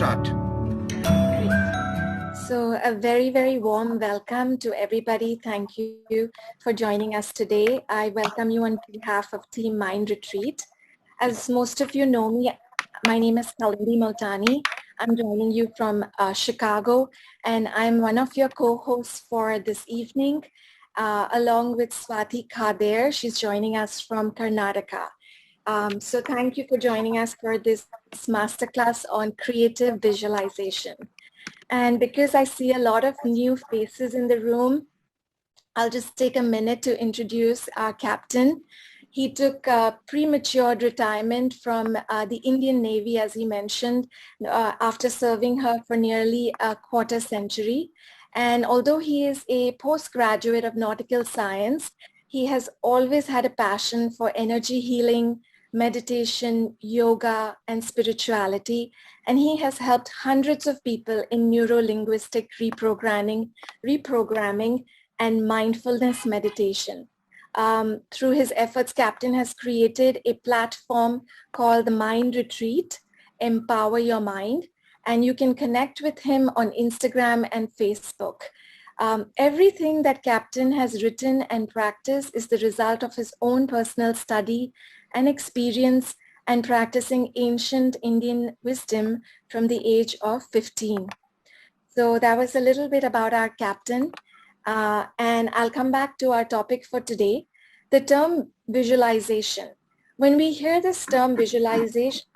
start. Great. So a very, very warm welcome to everybody. Thank you for joining us today. I welcome you on behalf of Team Mind Retreat. As most of you know me, my name is Kalindi Multani. I'm joining you from Chicago, and I'm one of your co-hosts for this evening, along with Swati Kader. She's joining us from Karnataka. So thank you for joining us for this masterclass on creative visualization. And because I see a lot of new faces in the room, I'll just take a minute to introduce our captain. He took premature retirement from the Indian Navy, as he mentioned, after serving her for nearly a quarter century. And although he is a postgraduate of nautical science, he has always had a passion for energy healing, meditation, yoga, and spirituality. And he has helped hundreds of people in neuro-linguistic reprogramming, and mindfulness meditation. Through his efforts, Captain has created a platform called the Mind Retreat, Empower Your Mind, and you can connect with him on Instagram and Facebook. Everything that Captain has written and practiced is the result of his own personal study and experience and practicing ancient Indian wisdom from the age of 15. So that was a little bit about our captain. And I'll come back to our topic for today, the term visualization. When we hear this term visualization,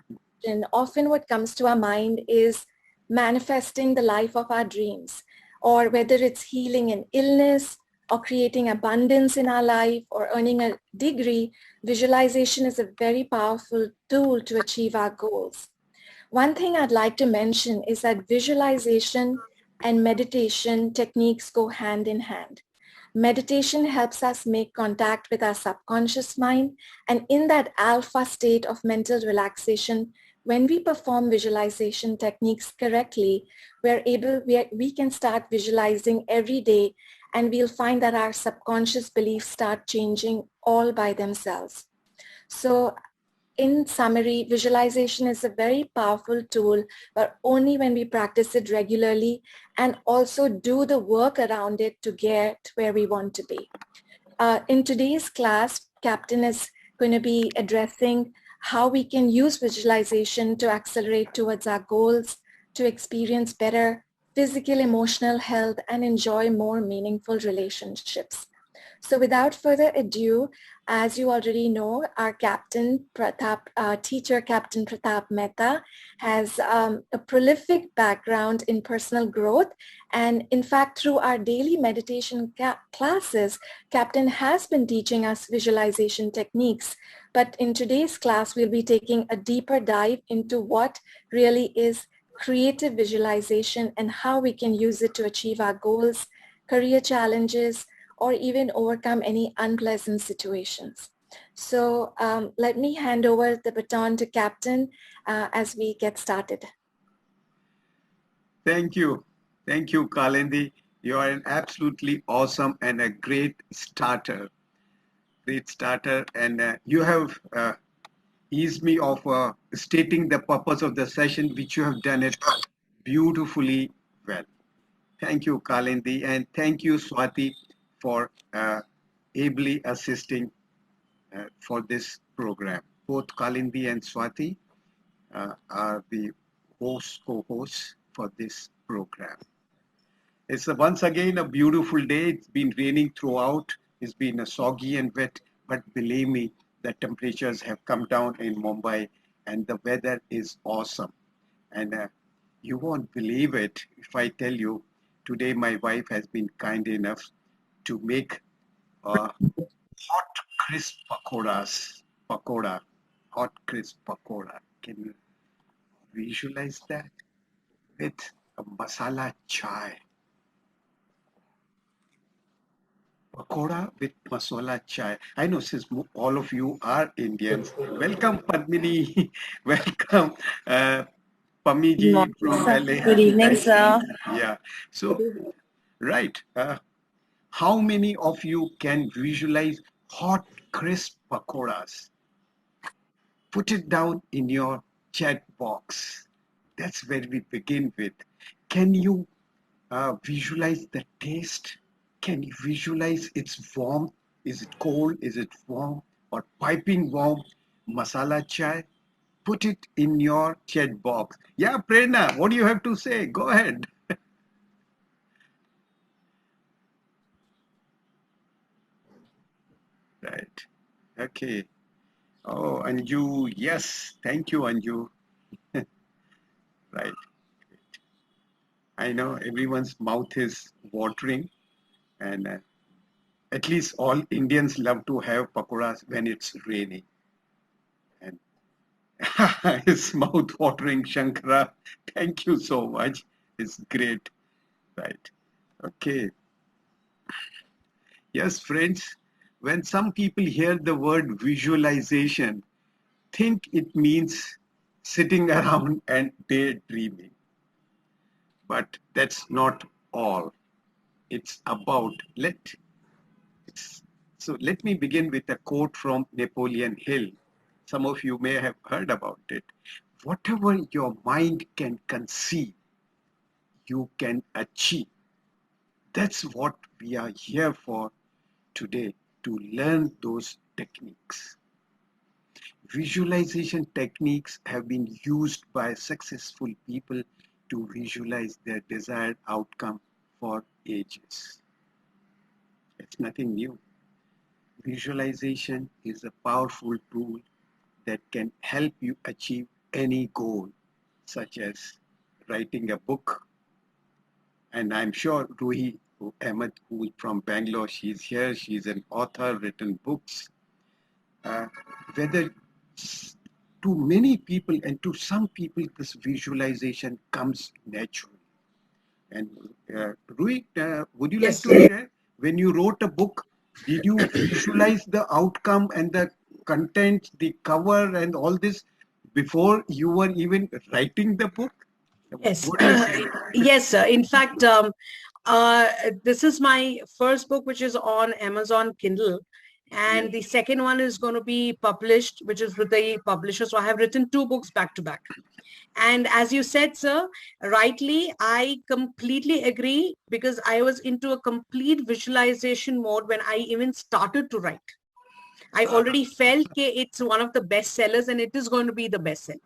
often what comes to our mind is manifesting the life of our dreams, or whether it's healing an illness or creating abundance in our life or earning a degree, visualization is a very powerful tool to achieve our goals. One thing I'd like to mention is that visualization and meditation techniques go hand in hand. Meditation helps us make contact with our subconscious mind, and in that alpha state of mental relaxation, when we perform visualization techniques correctly, we can start visualizing every day, and we'll find that our subconscious beliefs start changing all by themselves. So in summary, visualization is a very powerful tool, but only when we practice it regularly and also do the work around it to get where we want to be. In today's class, Captain is going to be addressing how we can use visualization to accelerate towards our goals, to experience better physical, emotional health, and enjoy more meaningful relationships. So without further ado, as you already know, our Captain Pratap, teacher Captain Pratap Mehta, has a prolific background in personal growth. And in fact, through our daily meditation classes, Captain has been teaching us visualization techniques. But in today's class, we'll be taking a deeper dive into what really is creative visualization and how we can use it to achieve our goals, career challenges, or even overcome any unpleasant situations. So let me hand over the baton to Captain as we get started. Thank you. Thank you, Kalindi. You are an absolutely awesome and a great starter. And you have eased me of stating the purpose of the session, which you have done it beautifully well. Thank you, Kalindi, and thank you, Swati, for ably assisting for this program. Both Kalindi and Swati are the co-hosts for this program. It's once again a beautiful day. It's been raining throughout. It's been soggy and wet, but believe me, the temperatures have come down in Mumbai and the weather is awesome. And you won't believe it if I tell you, today my wife has been kind enough to make hot crisp pakoda, hot crisp pakoda. Can you visualize that? With a masala chai. Pakoda with masala chai. I know since all of you are Indians. Welcome Padmini. Welcome Pamiji from LA. Good evening, sir. Yeah. So, right. How many of you can visualize hot, crisp pakoras? Put it down in your chat box. That's where we begin with. Can you visualize the taste? Can you visualize its warmth? Is it cold? Is it warm? Or piping warm? Masala chai? Put it in your chat box. Yeah, Prerna, what do you have to say? Go ahead. Right. Okay. Oh, Anju, yes. Thank you, Anju. Right. I know everyone's mouth is watering, and at least all Indians love to have pakoras when it's raining. And it's mouth watering, Shankara. Thank you so much. It's great. Right. Okay. Yes, friends, when some people hear the word visualization, think it means sitting around and daydreaming. But that's not all. It's about it's, so let me begin with a quote from Napoleon Hill. Some of you may have heard about it. Whatever your mind can conceive, you can achieve. That's what we are here for today, to learn those techniques. Visualization techniques have been used by successful people to visualize their desired outcome for ages. It's nothing new. Visualization is a powerful tool that can help you achieve any goal, such as writing a book. And I'm sure Ruhi Ahmed, who is from Bangalore, she's here. She's an author, written books. Uh, whether to many people and to some people, this visualization comes naturally. And Rui, would you like Yes. to share? When you wrote a book, did you visualize the outcome and the content, the cover, and all this before you were even writing the book? Yes. What do you say? Yes, sir. In fact, uh, this is my first book, which is on Amazon Kindle. Yes. And the second one is going to be published, which is with the publisher. So I have written two books back to back. And as you said, sir, rightly, I completely agree because I was into a complete visualization mode when I even started to write. I already felt that it's one of the best sellers and it is going to be the best seller.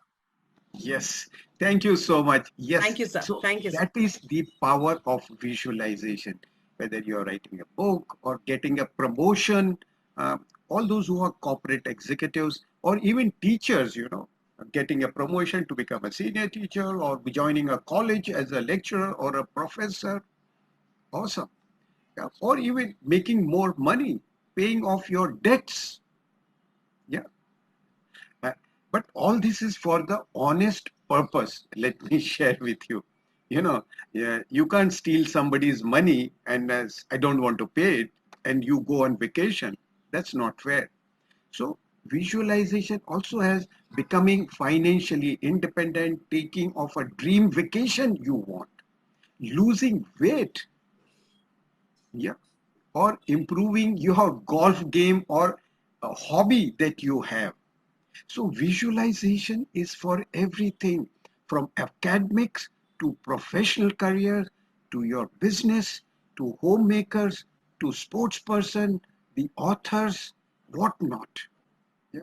Yes, thank you so much. Yes, Thank you, sir. so Thank you, sir. that is the power of visualization. Whether you're writing a book or getting a promotion, all those who are corporate executives or even teachers, getting a promotion to become a senior teacher or joining a college as a lecturer or a professor, awesome. Yeah. Or even making more money, paying off your debts. Yeah. Uh, But all this is for the honest purpose. Let me share with you. Yeah, you can't steal somebody's money and I don't want to pay it, and you go on vacation. That's not fair. So visualization also has becoming financially independent, taking of a dream vacation you want, losing weight, yeah, or improving your golf game or a hobby that you have. So visualization is for everything from academics to professional career to your business to homemakers to sports person, the authors, whatnot. Yeah.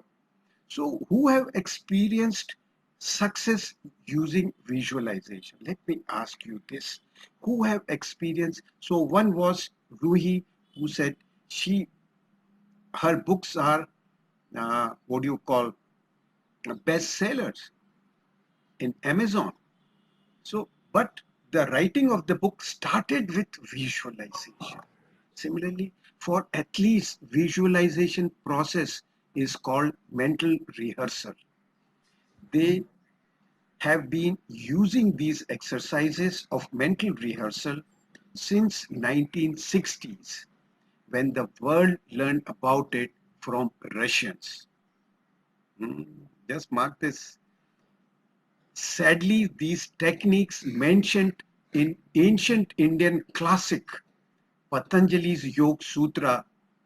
So who have experienced success using visualization? Let me ask you this. Who have experienced? So one was Ruhi, who said her books are what do you call bestsellers in Amazon. So, but the writing of the book started with visualization. Similarly, for athletes, visualization process is called mental rehearsal. They have been using these exercises of mental rehearsal since 1960s when the world learned about it from Russians. Just mark this. Sadly, these techniques mentioned in ancient Indian classic Patanjali's Yoga Sutra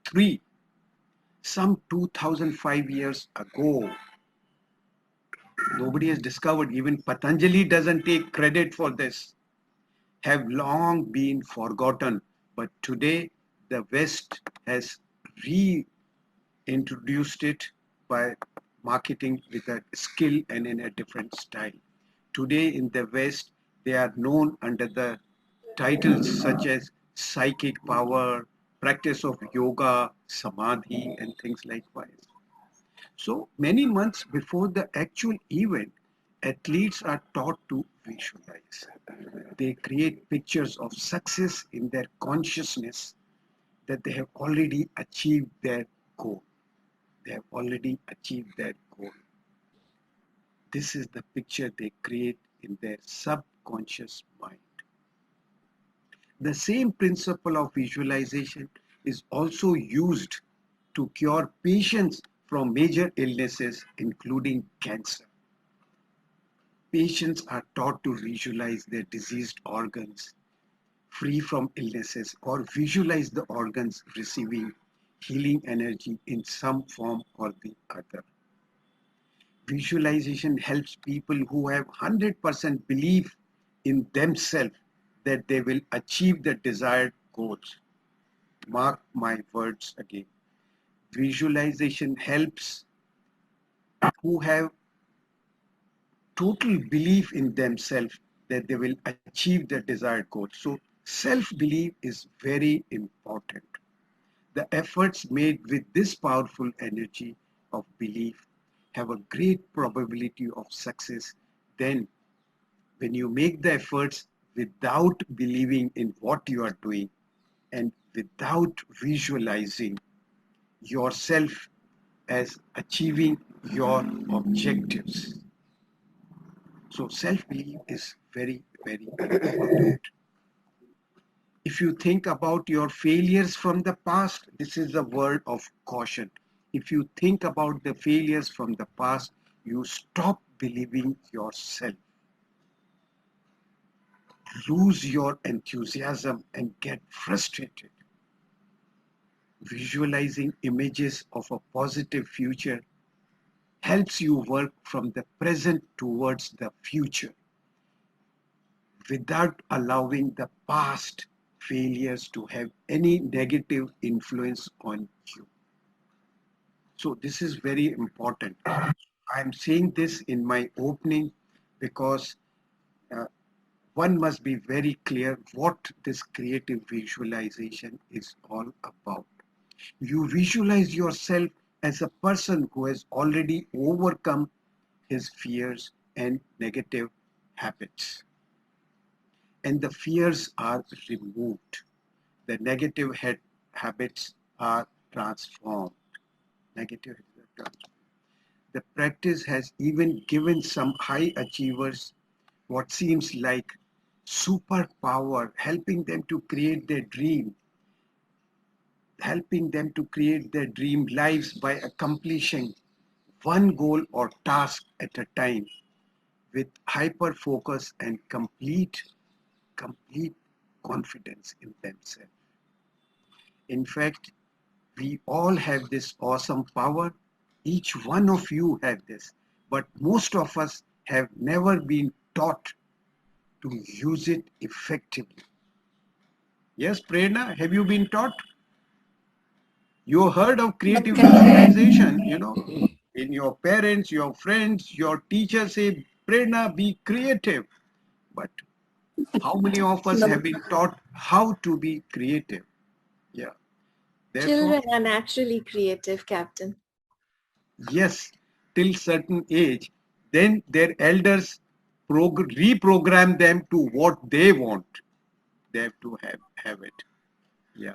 3 some 2005 years ago nobody has discovered, even Patanjali doesn't take credit for this, have long been forgotten. But today, the West has reintroduced it by marketing with a skill and in a different style. Today in the West, they are known under the titles such as psychic power, practice of yoga, samadhi, and things likewise. So many months before the actual event, athletes are taught to visualize. They create pictures of success in their consciousness that they have already achieved their goal. They have already achieved their goal. This is the picture they create in their subconscious mind. The same principle of visualization is also used to cure patients from major illnesses, including cancer. Patients are taught to visualize their diseased organs free from illnesses or visualize the organs receiving healing energy in some form or the other. Visualization helps people who have 100% belief in themselves that they will achieve the desired goals. Mark my words again. Visualization helps who have total belief in themselves that they will achieve the desired goals. So self-belief is very important. The efforts made with this powerful energy of belief have a great probability of success. Then when you make the efforts without believing in what you are doing and without visualizing yourself as achieving your objectives. So self-belief is very, very important. If you think about your failures from the past, this is a word of caution. If you think about the failures from the past, you stop believing yourself, lose your enthusiasm, and get frustrated. Visualizing images of a positive future helps you work from the present towards the future without allowing the past failures to have any negative influence on you. So this is very important. I'm saying this in my opening because uh, one must be very clear what this creative visualization is all about. You visualize yourself as a person who has already overcome his fears and negative habits. And the fears are removed. The negative habits are transformed. Negative habits are transformed. The practice has even given some high achievers what seems like superpower, helping them to create their dream lives by accomplishing one goal or task at a time with hyper focus and complete confidence in themselves. In fact, we all have this awesome power. Each one of you have this, but most of us have never been taught to use it effectively. Yes, Prerna, have you been taught? You heard of creative visualization, in your parents, your friends, your teachers say, Prerna, be creative. But how many of us have been taught how to be creative? Yeah. Therefore, Children are naturally creative, Captain. yes, till certain age, then their elders reprogram them to what they want. They have to have it. Yeah,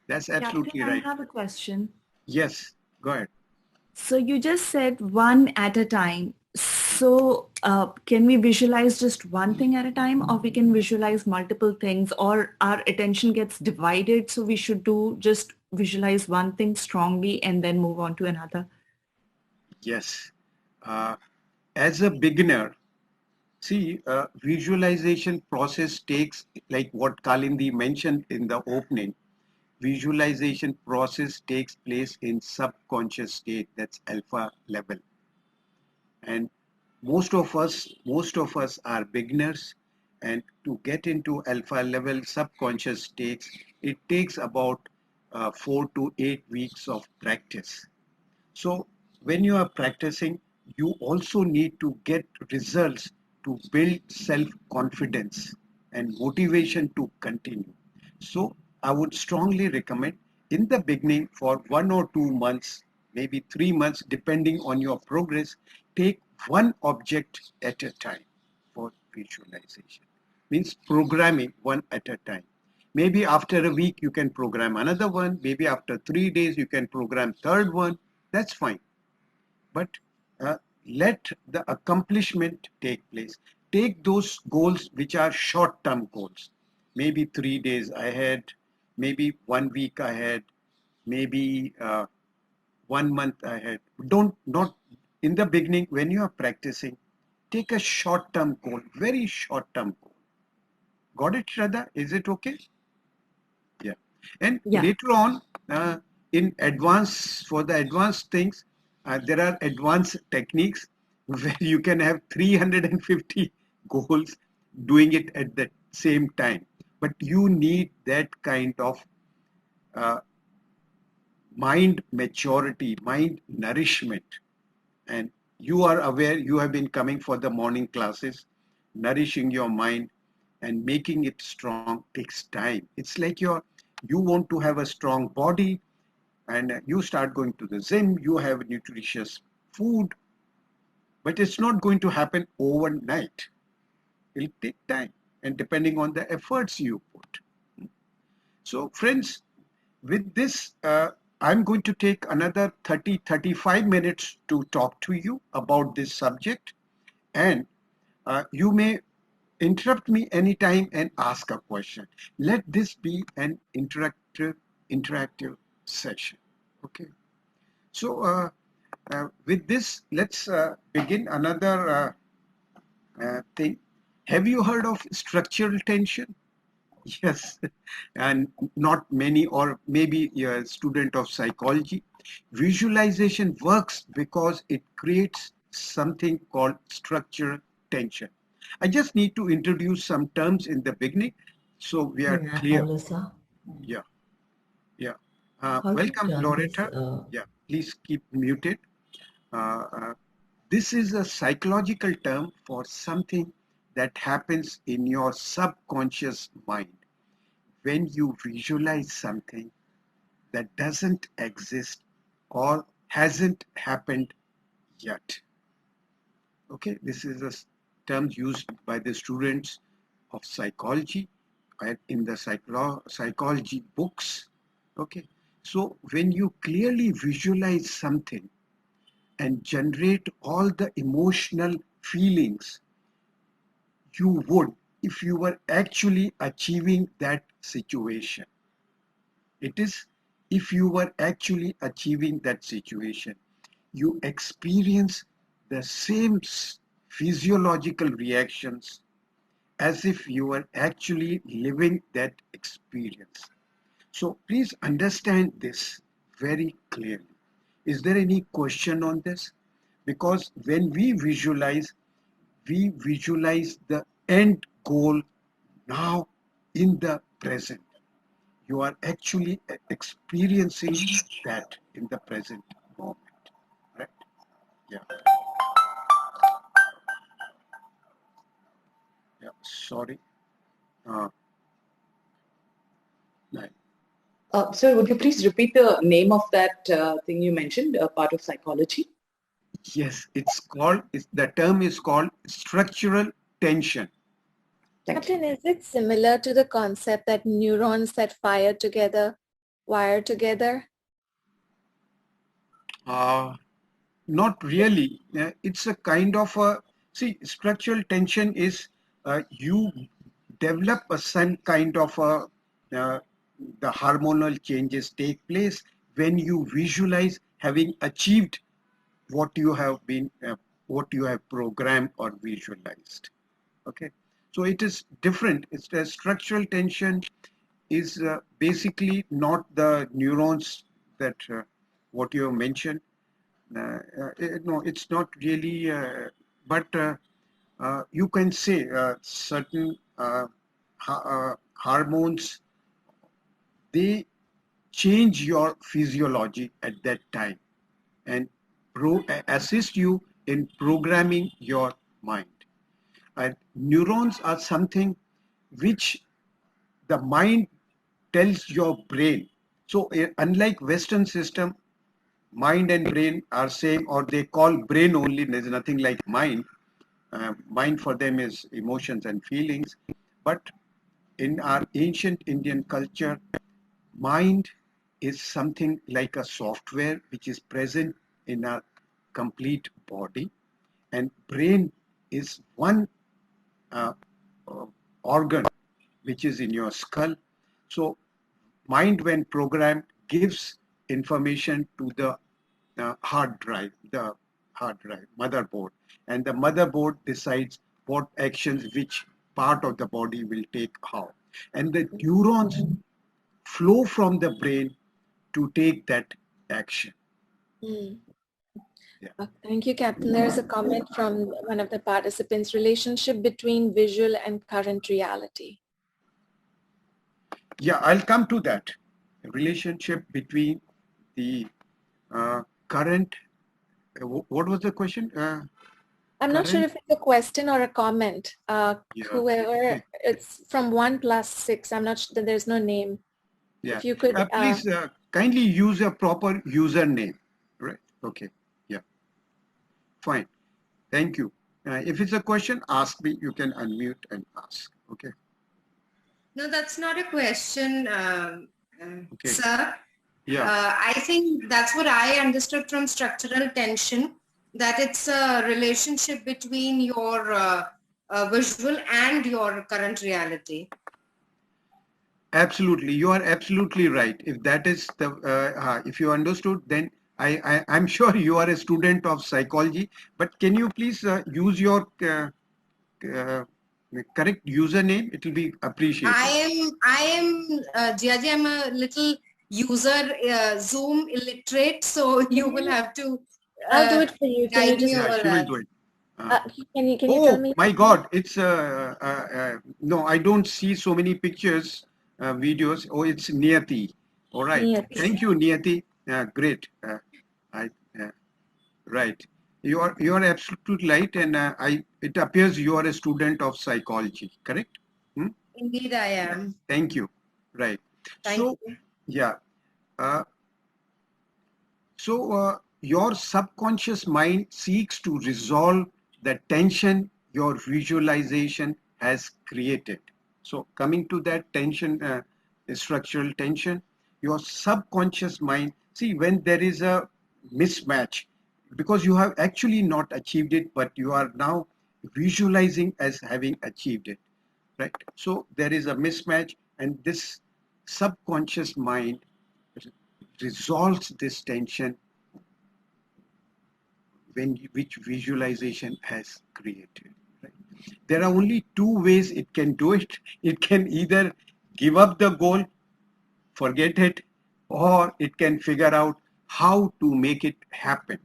that's absolutely Captain, I right. have a question. Yes, go ahead. So you just said one at a time. So can we visualize just one thing at a time, or we can visualize multiple things, or our attention gets divided? So we should do just visualize one thing strongly and then move on to another. Yes. Uh, as a beginner, see, visualization process takes, like what Kalindi mentioned in the opening, visualization process takes place in subconscious state, that's alpha level. And most of us are beginners, and to get into alpha level subconscious states, it takes about 4 to 8 weeks of practice. So when you are practicing, you also need to get results to build self-confidence and motivation to continue. So I would strongly recommend in the beginning for 1 or 2 months, maybe 3 months, depending on your progress, take one object at a time for visualization. Means programming one at a time. Maybe after a week you can program another one. Maybe after 3 days you can program third one. That's fine. But uh, let the accomplishment take place. Take those goals which are short-term goals. Maybe 3 days ahead, maybe 1 week ahead, maybe 1 month ahead. Don't not in the beginning when you are practicing. Take a short-term goal, very short-term goal. Got it, Shraddha? Is it okay? Yeah. And Yeah. later on, in advance, for the advanced things, there are advanced techniques where you can have 350 goals doing it at the same time. But you need that kind of uh, mind maturity, mind nourishment. And you are aware, you have been coming for the morning classes, nourishing your mind and making it strong takes time. It's like you want to have a strong body, and you start going to the gym, you have nutritious food, but it's not going to happen overnight. It'll take time, and depending on the efforts you put. So friends, with this, I'm going to take another 35 minutes to talk to you about this subject, and you may interrupt me anytime and ask a question. Let this be an interactive session. Okay. So with this, let's begin another thing. Have you heard of structural tension? Yes, and not many, or maybe you're a student of psychology. Visualization works because it creates something called structural tension. I just need to introduce some terms in the beginning so we are Yeah, clear. hello, sir. Yeah, yeah. How to Welcome, turn this? Loretta. Yeah, please keep muted. Uh, uh, this is a psychological term for something that happens in your subconscious mind when you visualize something that doesn't exist or hasn't happened yet. Okay, this is a term used by the students of psychology and in the psychology books. Okay, so when you clearly visualize something and generate all the emotional feelings you would if you were actually achieving that situation. It is if you were actually achieving that situation, you experience the same physiological reactions as if you were actually living that experience. So please understand this very clearly. Is there any question on this? Because when we visualize the end goal now in the present. You are actually experiencing that in the present moment, right? Yeah, yeah. Sorry. Uh, no. Sir, would you please repeat the name of that thing you mentioned, part of psychology? Yes, the term is called structural tension. Thank you. Captain, is it similar to the concept that neurons that fire together wire together? Uh, Not really. It's a kind of structural tension is you develop some kind of uh, the hormonal changes take place when you visualize having achieved what you have been, what you have programmed or visualized. Okay. So it is different. It's the structural tension is basically not the neurons that what you have mentioned. No, it's not really. but you can say certain hormones, they change your physiology at that time and assist you in programming your mind. And neurons are something which the mind tells your brain. So unlike Western system, mind and brain are same, or they call brain only. There's nothing like mind. Mind for them is emotions and feelings. But in our ancient Indian culture, mind is something like a software which is present in our complete body, and brain is one uh, uh, organ which is in your skull. So mind, when programmed, gives information to the hard drive, motherboard, and the motherboard decides what actions, which part of the body will take how. And the neurons flow from the brain to take that action. Mm. Yeah. Thank you, Captain. There's a comment from one of the participants: relationship between visual and current reality. Yeah, I'll come to that. Relationship between the current, what was the question? I'm not sure Current? if it's a question or a comment. Yeah. Whoever, Okay. it's from 1+6. I'm not sure, there's no name. Yeah. If you could, Please kindly use a proper username. Right. Okay. Yeah. Fine. Thank you. If it's a question, ask me. You can unmute and ask. Okay. No, that's not a question, Okay. sir. Yeah. I think that's what I understood from structural tension, that it's a relationship between your visual and your current reality. Absolutely. You are absolutely right. If that is the, if you understood, then I'm sure you are a student of psychology, but can you please use your correct username? It will be appreciated. I am, Jiaji, I'm a little user Zoom illiterate, so you will have to I'll do it for you. Can you guide me just, over Yeah, she will that. do it. can you tell Oh me? my God, it's no, I don't see so many pictures, videos. Oh, it's Niyati. All right. Niyati. Thank you, Niyati. Great. I right. You are absolutely right, and it appears you are a student of psychology. Correct? Hmm? Indeed, I am. Thank you. Right. Thank So you. yeah. Uh, your subconscious mind seeks to resolve the tension your visualization has created. So coming to that tension, structural tension, your subconscious mind, see, when there is a mismatch, because you have actually not achieved it, but you are now visualizing as having achieved it, right? So there is a mismatch, and this subconscious mind resolves this tension which visualization has created. Right? There are only two ways it can do it. It can either give up the goal, forget it, or it can figure out how to make it happen,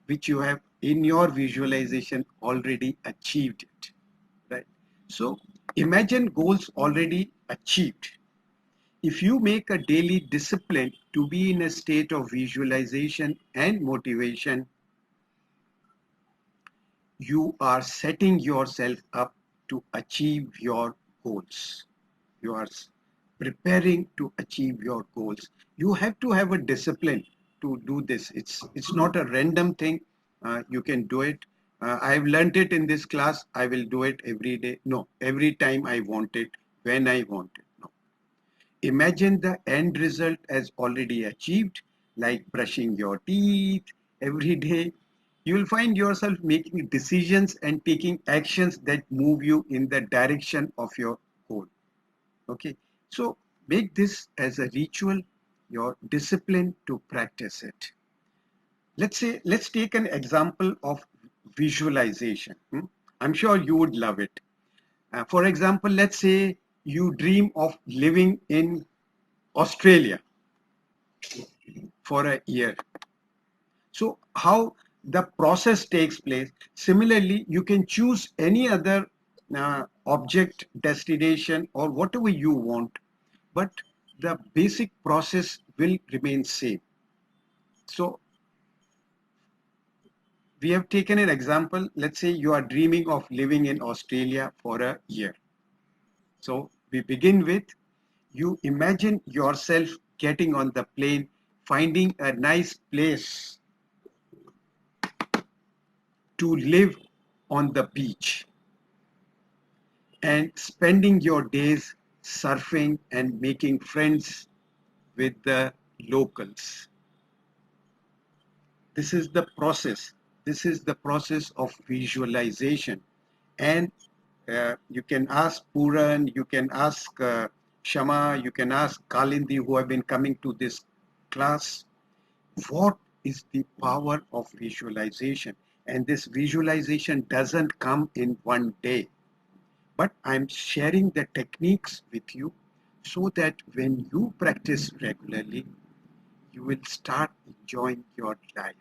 which you have in your visualization already achieved it. Right? So imagine goals already achieved. If you make a daily discipline to be in a state of visualization and motivation, you are setting yourself up to achieve your goals. You are preparing to achieve your goals. You have to have a discipline to do this. It's not a random thing. You can do it. I've learned it in this class. I will do it every day. No, every time I want it, when I want it. No. Imagine the end result as already achieved, like brushing your teeth every day. You will find yourself making decisions and taking actions that move you in the direction of your goal. Okay, so make this as a ritual, your discipline to practice it. Let's take an example of visualization. I'm sure you would love it. For example, let's say you dream of living in Australia for a year. So how the process takes place. Similarly, you can choose any other object, destination, or whatever you want, but the basic process will remain same. So we have taken an example. Let's say you are dreaming of living in Australia for a year. So we begin with, you imagine yourself getting on the plane, finding a nice place to live on the beach, and spending your days surfing and making friends with the locals. This is the process. This is the process of visualization. And you can ask Puran, you can ask Shama, you can ask Kalindi, who have been coming to this class, what is the power of visualization? And this visualization doesn't come in one day, but I'm sharing the techniques with you so that when you practice regularly, you will start enjoying your life.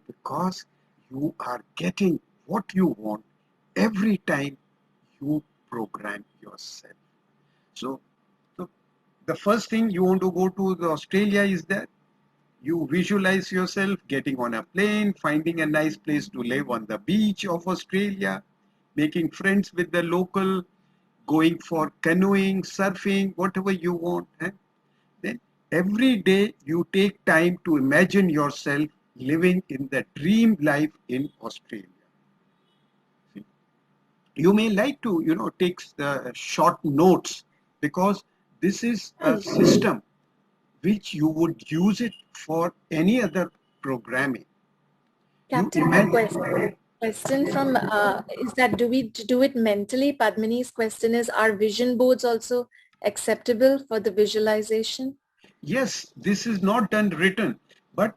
Because you are getting what you want every time you program yourself. So the first thing you want to go to the Australia is that you visualize yourself getting on a plane, finding a nice place to live on the beach of Australia, making friends with the local, going for canoeing, surfing, whatever you want. Then every day you take time to imagine yourself living in the dream life in Australia. You may like to, take short notes, because this is a system which you would use it for any other programming. Captain, question from is that, do we do it mentally? Padmini's question is, are vision boards also acceptable for the visualization? Yes, this is not done written, but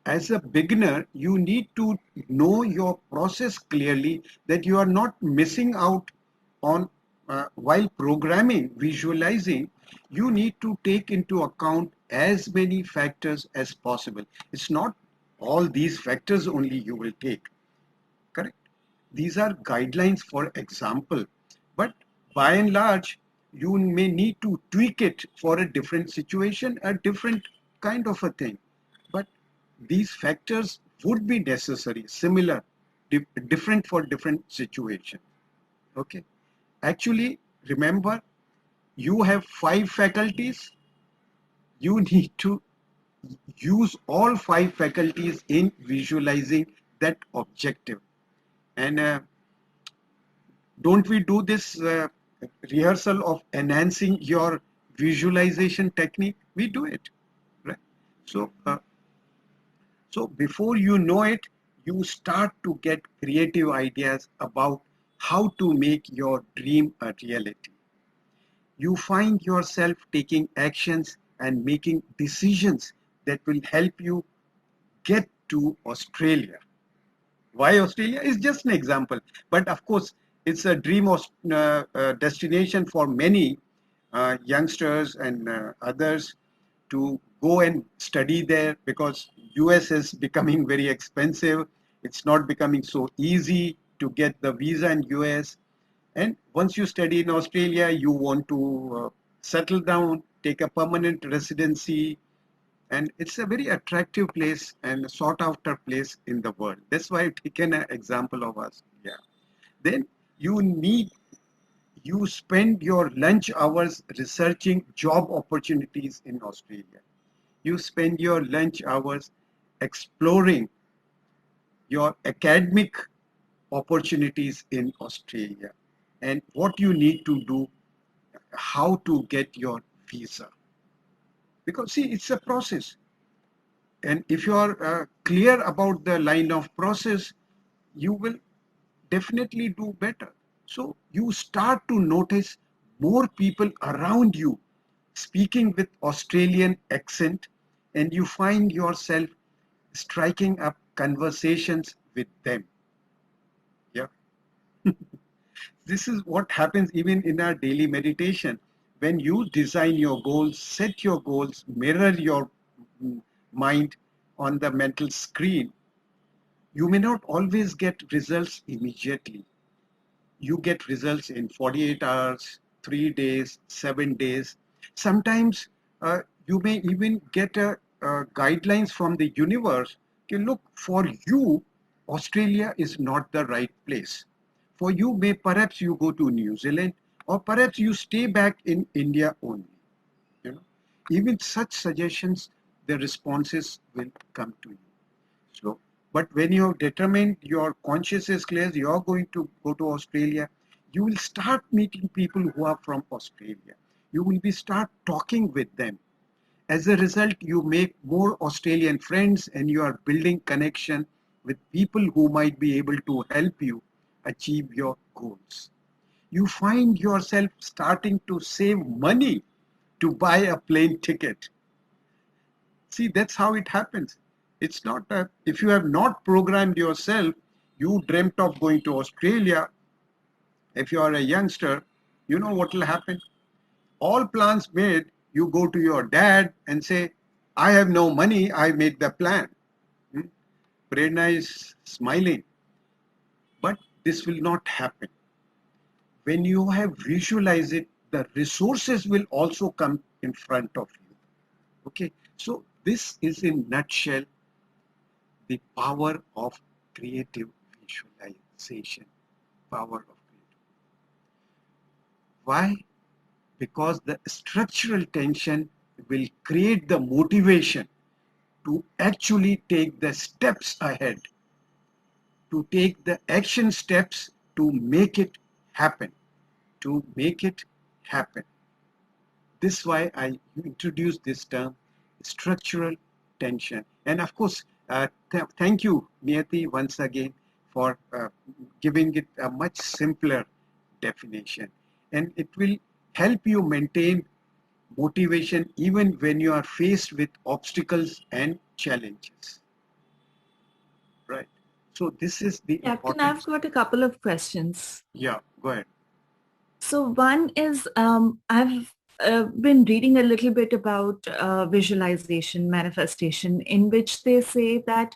as a beginner, you need to know your process clearly, that you are not missing out on while programming, visualizing. You need to take into account as many factors as possible. It's not all these factors only you will take, correct? These are guidelines for example, but by and large, you may need to tweak it for a different situation, a different kind of a thing. But these factors would be necessary, similar, different for different situation. Okay. Actually, remember, you have 5 faculties. You need to use all 5 faculties in visualizing that objective. And don't we do this rehearsal of enhancing your visualization technique? We do it, right? So before you know it, you start to get creative ideas about how to make your dream a reality. You find yourself taking actions and making decisions that will help you get to Australia. Why Australia is just an example, but of course it's a dream of destination for many youngsters and others to go and study there, because US is becoming very expensive. It's not becoming so easy to get the visa in US. And once you study in Australia, you want to settle down, take a permanent residency, and it's a very attractive place and sought after place in the world. That's why I've taken an example of us. Yeah. Then you spend your lunch hours researching job opportunities in Australia. You spend your lunch hours exploring your academic opportunities in Australia and what you need to do, how to get your visa. Because see, it's a process. And if you are clear about the line of process, you will definitely do better. So you start to notice more people around you speaking with Australian accent, and you find yourself striking up conversations with them. Yeah. This is what happens even in our daily meditation. When you design your goals, set your goals, mirror your mind on the mental screen, you may not always get results immediately. You get results in 48 hours, 3 days, 7 days. Sometimes you may even get guidelines from the universe. Okay, look, for you, Australia is not the right place. For you, perhaps you go to New Zealand, or perhaps you stay back in India only. You know, even such suggestions, the responses will come to you. So, but when you have determined your conscious is clear, you are going to go to Australia, you will start meeting people who are from Australia. You will be start talking with them. As a result, you make more Australian friends and you are building connection with people who might be able to help you achieve your goals. You find yourself starting to save money to buy a plane ticket. See, that's how it happens. It's not if you have not programmed yourself, you dreamt of going to Australia. If you are a youngster, you know what will happen. All plans made, you go to your dad and say, I have no money, I made the plan. Prerna is smiling. But this will not happen. When you have visualized it, the resources will also come in front of you. Okay, so this is in nutshell the power of creative visualization. Power of creative. Why? Because the structural tension will create the motivation to actually take the steps ahead, to take the action steps to make it happen, to make it happen. This is why I introduced this term, structural tension. And of course, thank you, Mehta, once again for giving it a much simpler definition. And it will help you maintain motivation even when you are faced with obstacles and challenges. Right. So this is the Captain, I've got a couple of questions. Yeah, go ahead. So one is, I've been reading a little bit about visualization, manifestation, in which they say that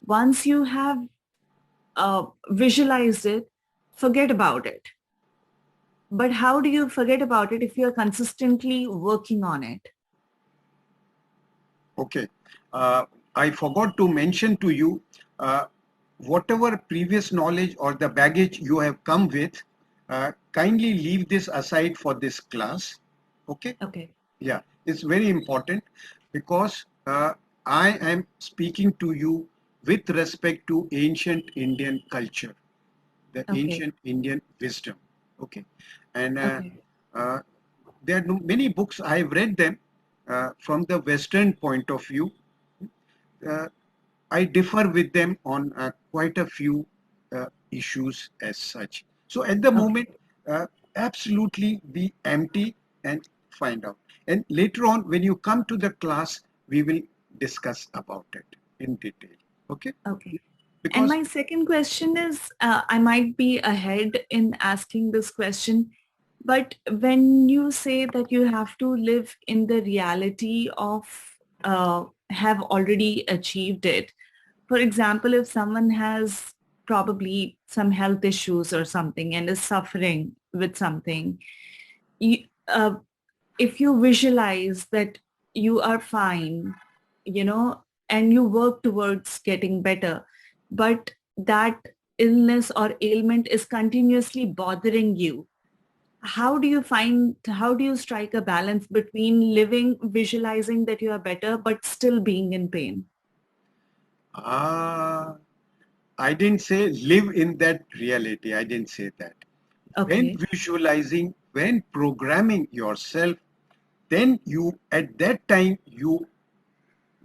once you have visualized it, forget about it. But how do you forget about it if you're consistently working on it? Okay. I forgot to mention to you, whatever previous knowledge or the baggage you have come with, kindly leave this aside for this class. Okay? Okay. Yeah, it's very important because I am speaking to you with respect to ancient Indian culture, the Okay. ancient Indian wisdom. Okay. And Okay. there are many books, I've read them from the Western point of view. I differ with them on quite a few issues as such. So at the Okay. moment, absolutely be empty and find out. And later on, when you come to the class, we will discuss about it in detail. Okay? Okay. And Because my second question is, I might be ahead in asking this question, but when you say that you have to live in the reality of have already achieved it, for example, if someone has probably some health issues or something and is suffering with something, you, if you visualize that you are fine, and you work towards getting better, but that illness or ailment is continuously bothering you, how do you strike a balance between living, visualizing that you are better, but still being in pain? I didn't say live in that reality. I didn't say that. When Okay. visualizing, when programming yourself, then you, at that time, you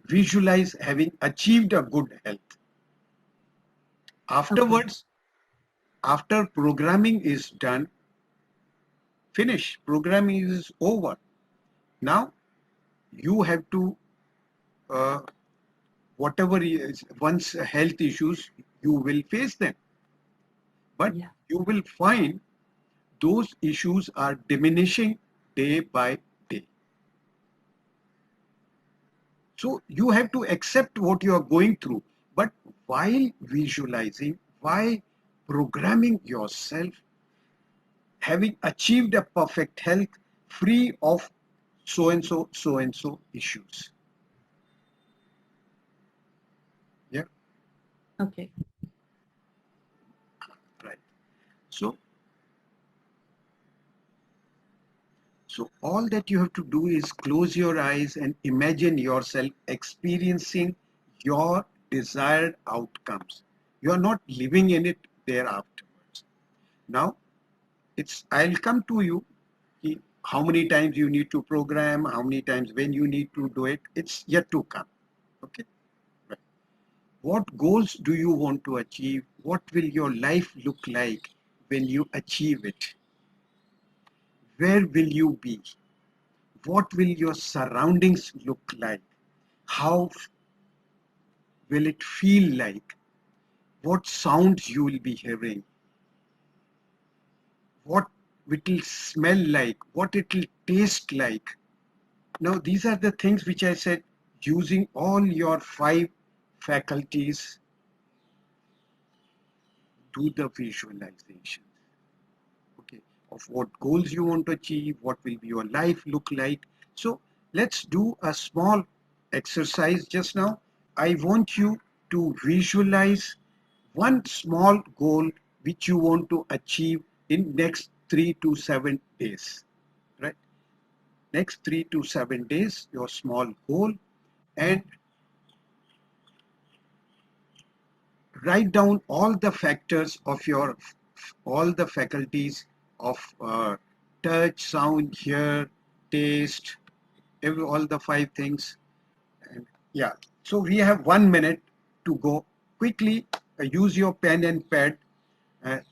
visualize having achieved a good health. Afterwards, after programming is done, finish, programming is over. Now, you have to, whatever is one's health issues, you will face them. But Yeah. you will find those issues are diminishing day by day. So you have to accept what you are going through. But while visualizing, while programming yourself, having achieved a perfect health, free of so and so issues. Yeah, Okay. right. So, so all that you have to do is close your eyes and imagine yourself experiencing your desired outcomes. You are not living in it thereafter. Now, I'll come to you. How many times you need to program, how many times when you need to do it, it's yet to come. Okay. Right. What goals do you want to achieve? What will your life look like when you achieve it? Where will you be? What will your surroundings look like? How will it feel like? What sounds you will be hearing? What it will smell like? What it will taste like? Now, these are the things which I said, using all your 5 faculties, do the visualization. Okay, of what goals you want to achieve, what will be your life look like. So let's do a small exercise just now. I want you to visualize one small goal which you want to achieve in next 3 to 7 days, right? Next 3 to 7 days, your small goal, and write down all the factors of your, all the faculties of touch, sound, hear, taste, all the 5 things. And yeah, so we have 1 minute to go quickly. Use your pen and pad.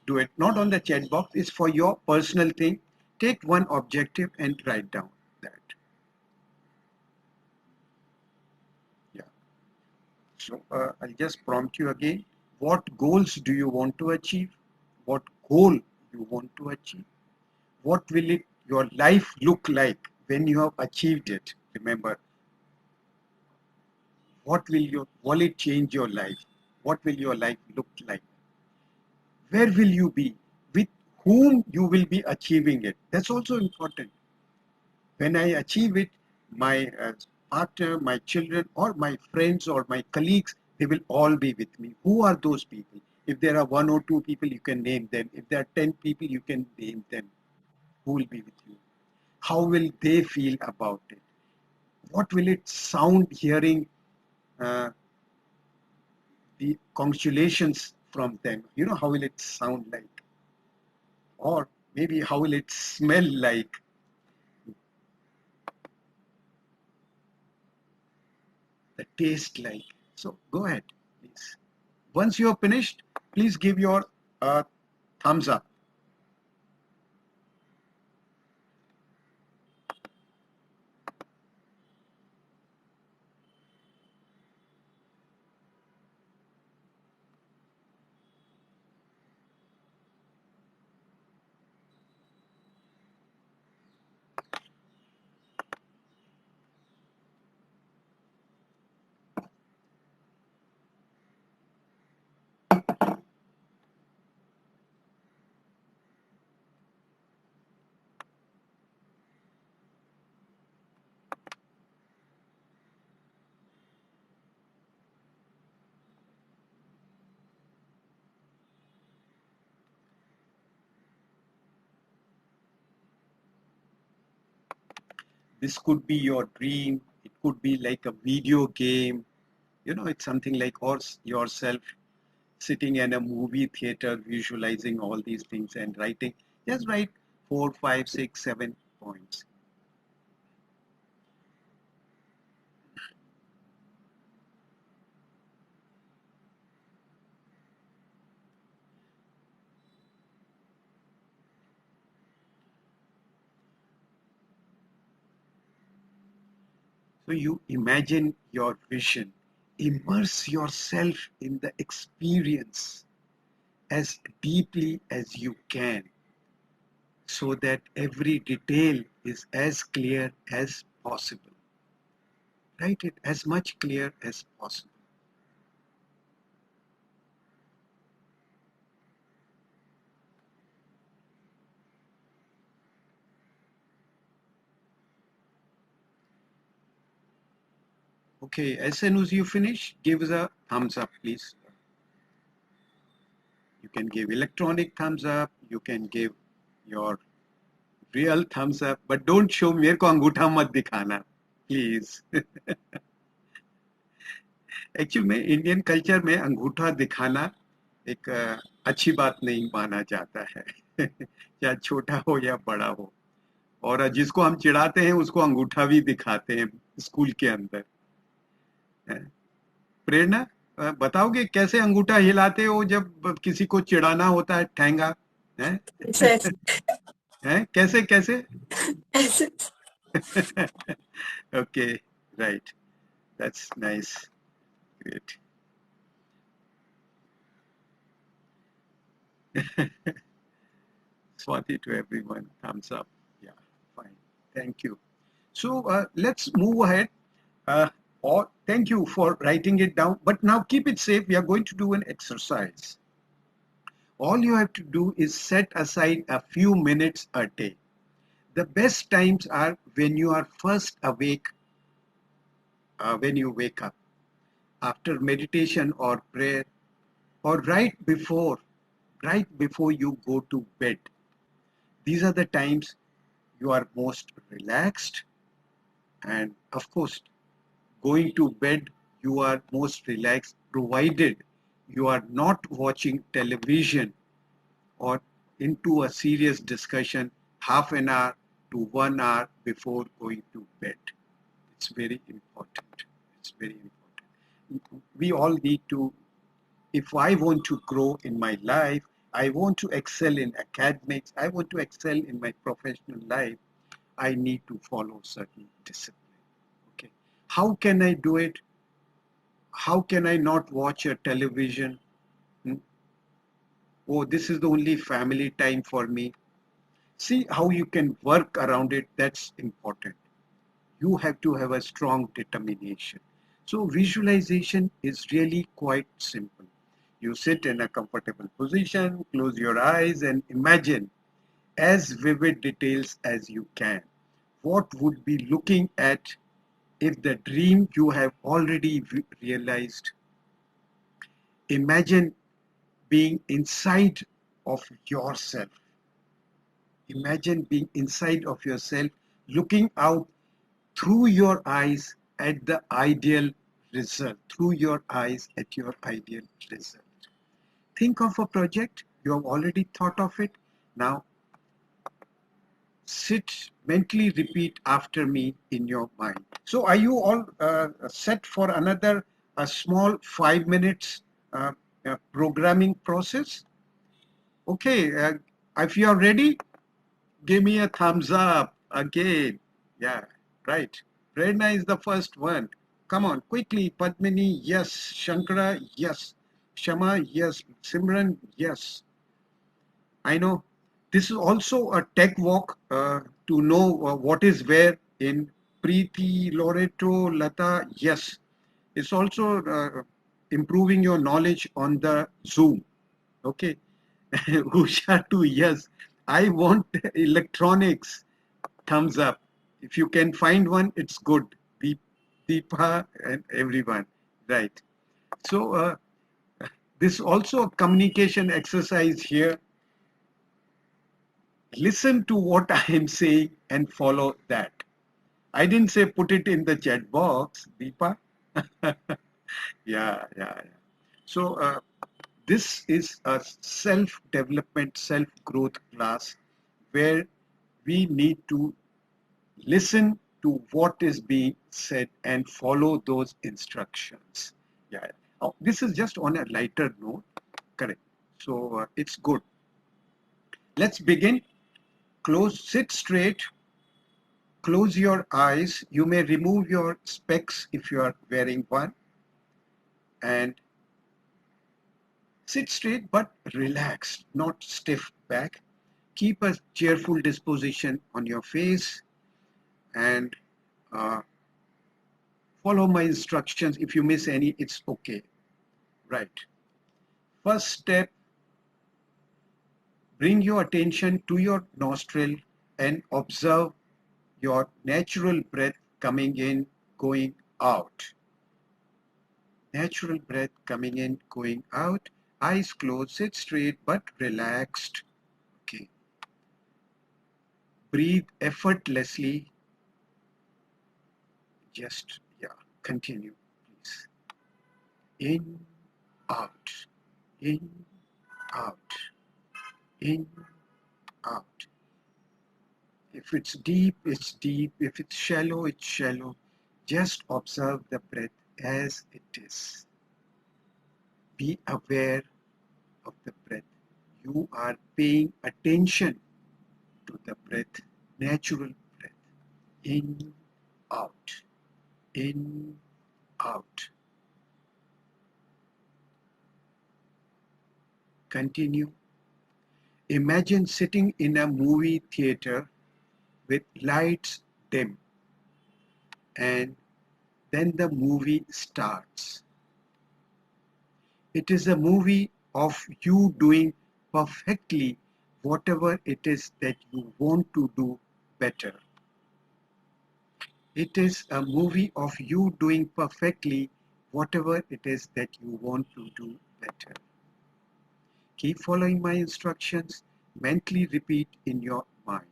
Do it not on the chat box. It's for your personal thing. Take one objective and write down that. Yeah. So I'll just prompt you again. What goals do you want to achieve? What goal you want to achieve? What will your life look like when you have achieved it? Remember, will it change your life? What will your life look like? Where will you be? With whom you will be achieving it? That's also important. When I achieve it, my partner, my children, or my friends, or my colleagues, they will all be with me. Who are those people? If there are 1 or 2 people, you can name them. If there are 10 people, you can name them. Who will be with you? How will they feel about it? What will it sound hearing uh, the congratulations from them? You know, how will it sound like? Or maybe how will it smell like? The taste like? So go ahead, please. Once you are finished, please give your thumbs up. This could be your dream. It could be like a video game. You know, it's something like yourself sitting in a movie theater, visualizing all these things and writing. Just write 4, 5, 6, 7 points. So you imagine your vision, immerse yourself in the experience as deeply as you can, so that every detail is as clear as possible. Write it as much clear as possible. Okay, as soon as you finish, give us a thumbs up, please. You can give electronic thumbs up, you can give your real thumbs up, but don't show मेरे को अंगूठा मत दिखाना, please. Actual में Indian culture में अंगूठा दिखाना एक अच्छी बात नहीं माना जाता है, चाहे छोटा हो या बड़ा हो, और जिसको हम चिढ़ाते हैं उसको अंगूठा भी दिखाते हैं स्कूल के अंदर. प्रेरणा, बताओगे कैसे अंगूठा हिलाते हो जब किसी को चिढ़ाना होता है? ठेंगा है? हैं? कैसे कैसे? Okay, right. That's nice. Great. Swati to everyone. Thumbs up. Yeah, fine. Thank you. So let's move ahead. Or thank you for writing it down. But now keep it safe. We are going to do an exercise. All you have to do is set aside a few minutes a day. The best times are when you are first awake, when you wake up, after meditation or prayer, or right before you go to bed. These are the times you are most relaxed, and of course, going to bed, you are most relaxed, provided you are not watching television or into a serious discussion half an hour to 1 hour before going to bed. It's very important. It's very important. We all need to, if I want to grow in my life, I want to excel in academics, I want to excel in my professional life, I need to follow certain discipline. Okay. How can I do it? How can I not watch a television? Oh, this is the only family time for me. See how you can work around it. That's important. You have to have a strong determination. So visualization is really quite simple. You sit in a comfortable position, close your eyes, and imagine as vivid details as you can. What would be looking at if the dream you have already realized? Imagine being inside of yourself. Imagine being inside of yourself, looking out through your eyes at the ideal result, through your eyes at your ideal result. Think of a project, you have already thought of it. Now, sit, mentally repeat after me in your mind. So are you all set for another small 5 minutes programming process? Okay, if you are ready, give me a thumbs up again. Yeah, right. Prerna is the first one. Come on, quickly. Padmini, yes. Shankara, yes. Shama, yes. Simran, yes. I know. This is also a tech walk to know what is where in Preeti, Loreto, Lata, yes. It's also improving your knowledge on the Zoom. Okay. Usha too, yes. I want electronics. Thumbs up. If you can find one, it's good. Deepa and everyone. Right. So this also a communication exercise here. Listen to what I am saying and follow that. I didn't say put it in the chat box, Deepa. Yeah. So this is a self-development, self-growth class where we need to listen to what is being said and follow those instructions. Yeah. This is just on a lighter note. Correct. So it's good. Let's begin. Sit straight. Close your eyes. You may remove your specs if you are wearing one. And sit straight but relaxed, not stiff back. Keep a cheerful disposition on your face, and Follow my instructions. If you miss any, it's okay. Right. First step, bring your attention to your nostril and observe your natural breath coming in, going out. Natural breath coming in, going out. Eyes closed, sit straight but relaxed. Okay. Breathe effortlessly. Just, yeah, continue, please. In, out, in, out, in, out. If it's deep, it's deep. If it's shallow, it's shallow. Just observe the breath as it is. Be aware of the breath. You are paying attention to the breath, natural breath. In, out, in, out. Continue. Imagine sitting in a movie theater with lights dim, and then the movie starts. It is a movie of you doing perfectly whatever it is that you want to do better. It is a movie of you doing perfectly whatever it is that you want to do better. Keep following my instructions. Mentally repeat in your mind.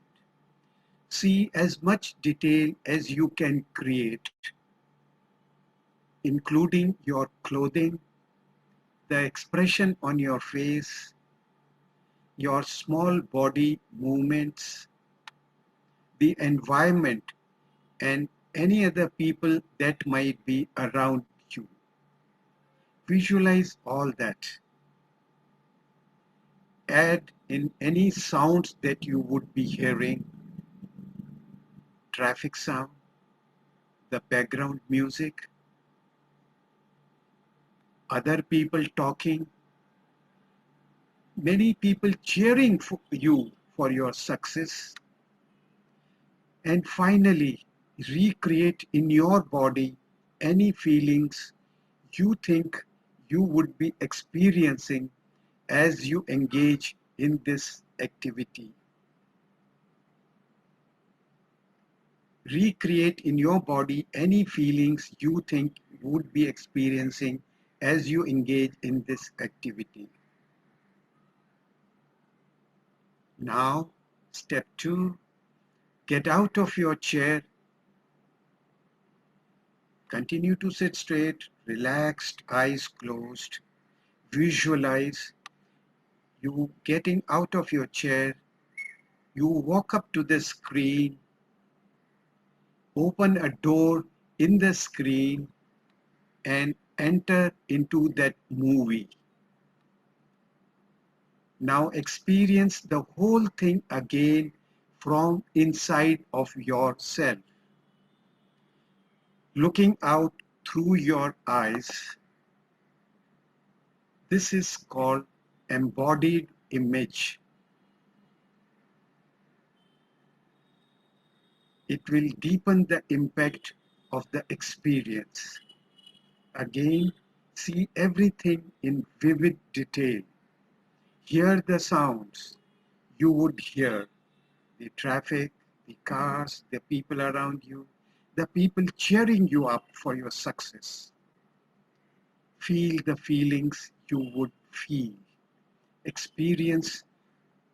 See as much detail as you can create, including your clothing, the expression on your face, your small body movements, the environment, and any other people that might be around you. Visualize all that. Add in any sounds that you would be hearing, traffic sound, the background music, other people talking, many people cheering for you for your success, and finally recreate in your body any feelings you think you would be experiencing as you engage in this activity. Recreate in your body any feelings you think you would be experiencing as you engage in this activity. Now, step 2, get out of your chair. Continue to sit straight, relaxed, eyes closed. Visualize you getting out of your chair. You walk up to the screen, open a door in the screen, and enter into that movie. Now experience the whole thing again from inside of yourself. Looking out through your eyes. This is called embodied image. It will deepen the impact of the experience. Again, see everything in vivid detail. Hear the sounds you would hear, the traffic, the cars, the people around you, the people cheering you up for your success. Feel the feelings you would feel. Experience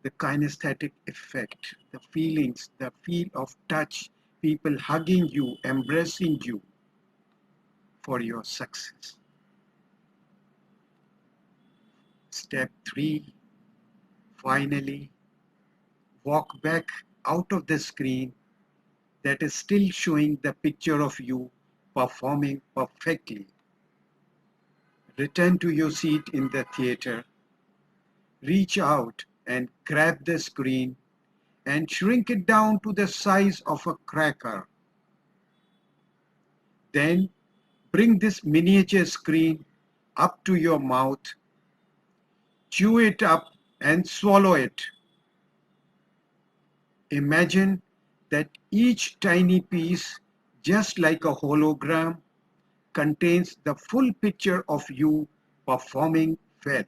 the kinesthetic effect, the feelings, the feel of touch, people hugging you, embracing you for your success. Step 3, finally, walk back out of the screen that is still showing the picture of you performing perfectly. Return to your seat in the theater. Reach out and grab the screen and shrink it down to the size of a cracker. Then bring this miniature screen up to your mouth, chew it up and swallow it. Imagine that each tiny piece, just like a hologram, contains the full picture of you performing well.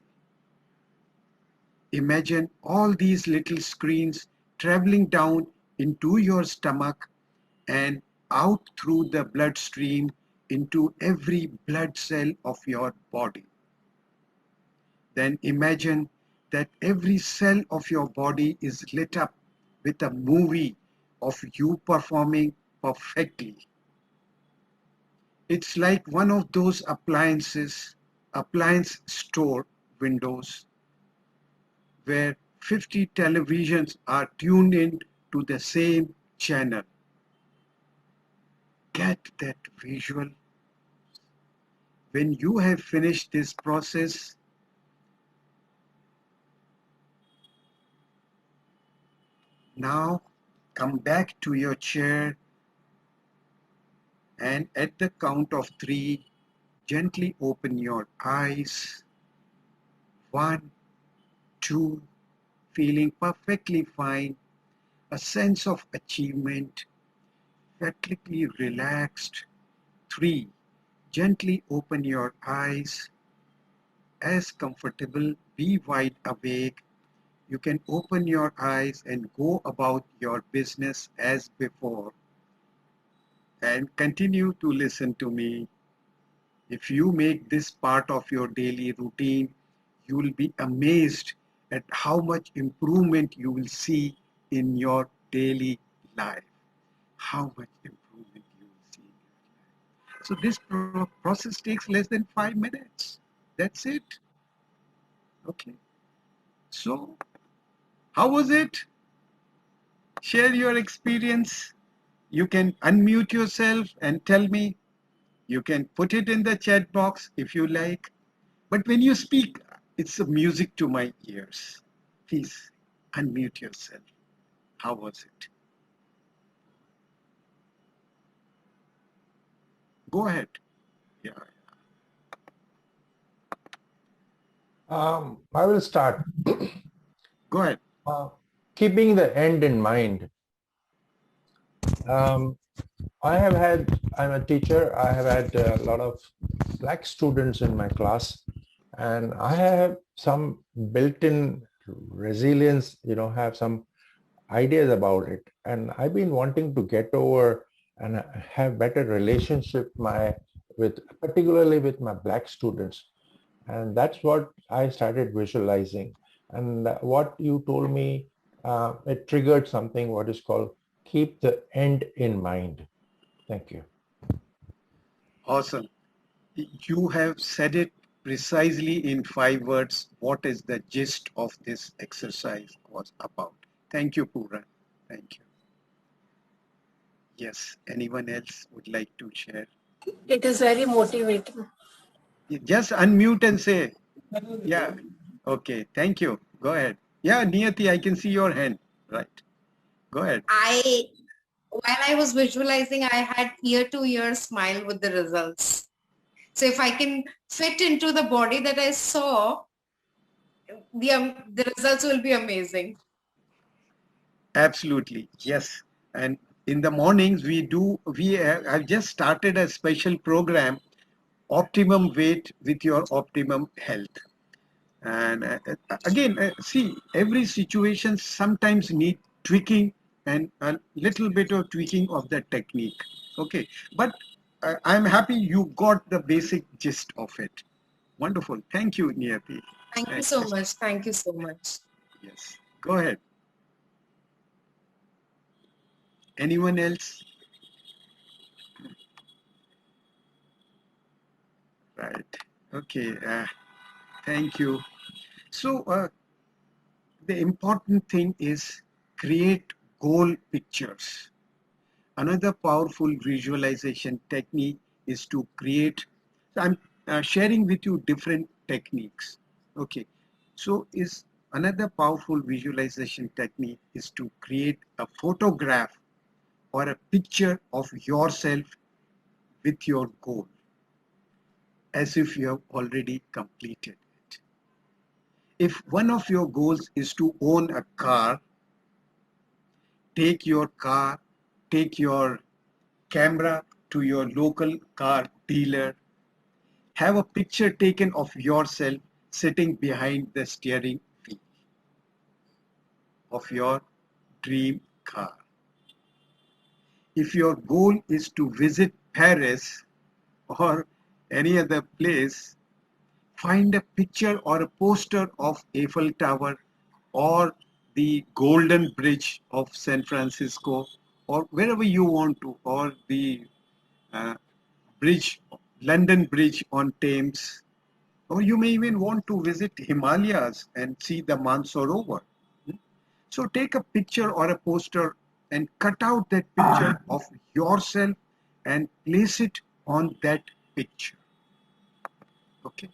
Imagine all these little screens traveling down into your stomach and out through the bloodstream into every blood cell of your body. Then imagine that every cell of your body is lit up with a movie of you performing perfectly. It's like one of those appliance store windows where 50 televisions are tuned in to the same channel. Get that visual. When you have finished this process, now come back to your chair and at the count of 3, gently open your eyes. 1, 2, feeling perfectly fine, a sense of achievement, practically relaxed. 3, gently open your eyes, as comfortable, be wide awake. You can open your eyes and go about your business as before. And continue to listen to me. If you make this part of your daily routine, you will be amazed at how much improvement you will see in your daily life. How much improvement you will see in your life. So this process takes less than 5 minutes. That's it. Okay. So how was it? Share your experience. You can unmute yourself and tell me. You can put it in the chat box if you like. But when you speak, it's a music to my ears. Please unmute yourself. How was it? Go ahead. Yeah. I will start. Go ahead. Keeping the end in mind. I'm a teacher. I have had a lot of black students in my class, and I have some built-in resilience, have some ideas about it. And I've been wanting to get over and have better relationship particularly with my black students. And that's what I started visualizing. And what you told me, it triggered something what is called keep the end in mind. Thank you. Awesome. You have said it precisely in 5 words. What is the gist of this exercise was about? Thank you, Pooran. Thank you. Yes, anyone else would like to share? It is very motivating. Just unmute and say, yeah. Okay, thank you. Go ahead. Yeah, Niyati, I can see your hand. Right. Go ahead. While I was visualizing, I had ear-to-ear smile with the results. So if I can fit into the body that I saw, the results will be amazing. Absolutely. Yes. And in the mornings, I've just started a special program, Optimum Weight with Your Optimum Health. And again, see, every situation sometimes need tweaking and a little bit of tweaking of the technique. Okay. But I'm happy you got the basic gist of it. Wonderful. Thank you, Niyati. Thank you so much. Thank you so much. Yes. Go ahead. Anyone else? Right. Okay. Thank you. So the important thing is create goal pictures. Another powerful visualization technique is to create. So I'm sharing with you different techniques. Okay. So is another powerful visualization technique is to create a photograph or a picture of yourself with your goal, as if you have already completed it. If one of your goals is to own a car, take your camera to your local car dealer. Have a picture taken of yourself sitting behind the steering wheel of your dream car. If your goal is to visit Paris or any other place, find a picture or a poster of Eiffel Tower or the Golden Bridge of San Francisco or wherever you want to, or the uh, bridge, London Bridge on Thames, or you may even want to visit Himalayas and see the Mansarovar. So take a picture or a poster and cut out that picture of yourself and place it on that picture. Okay.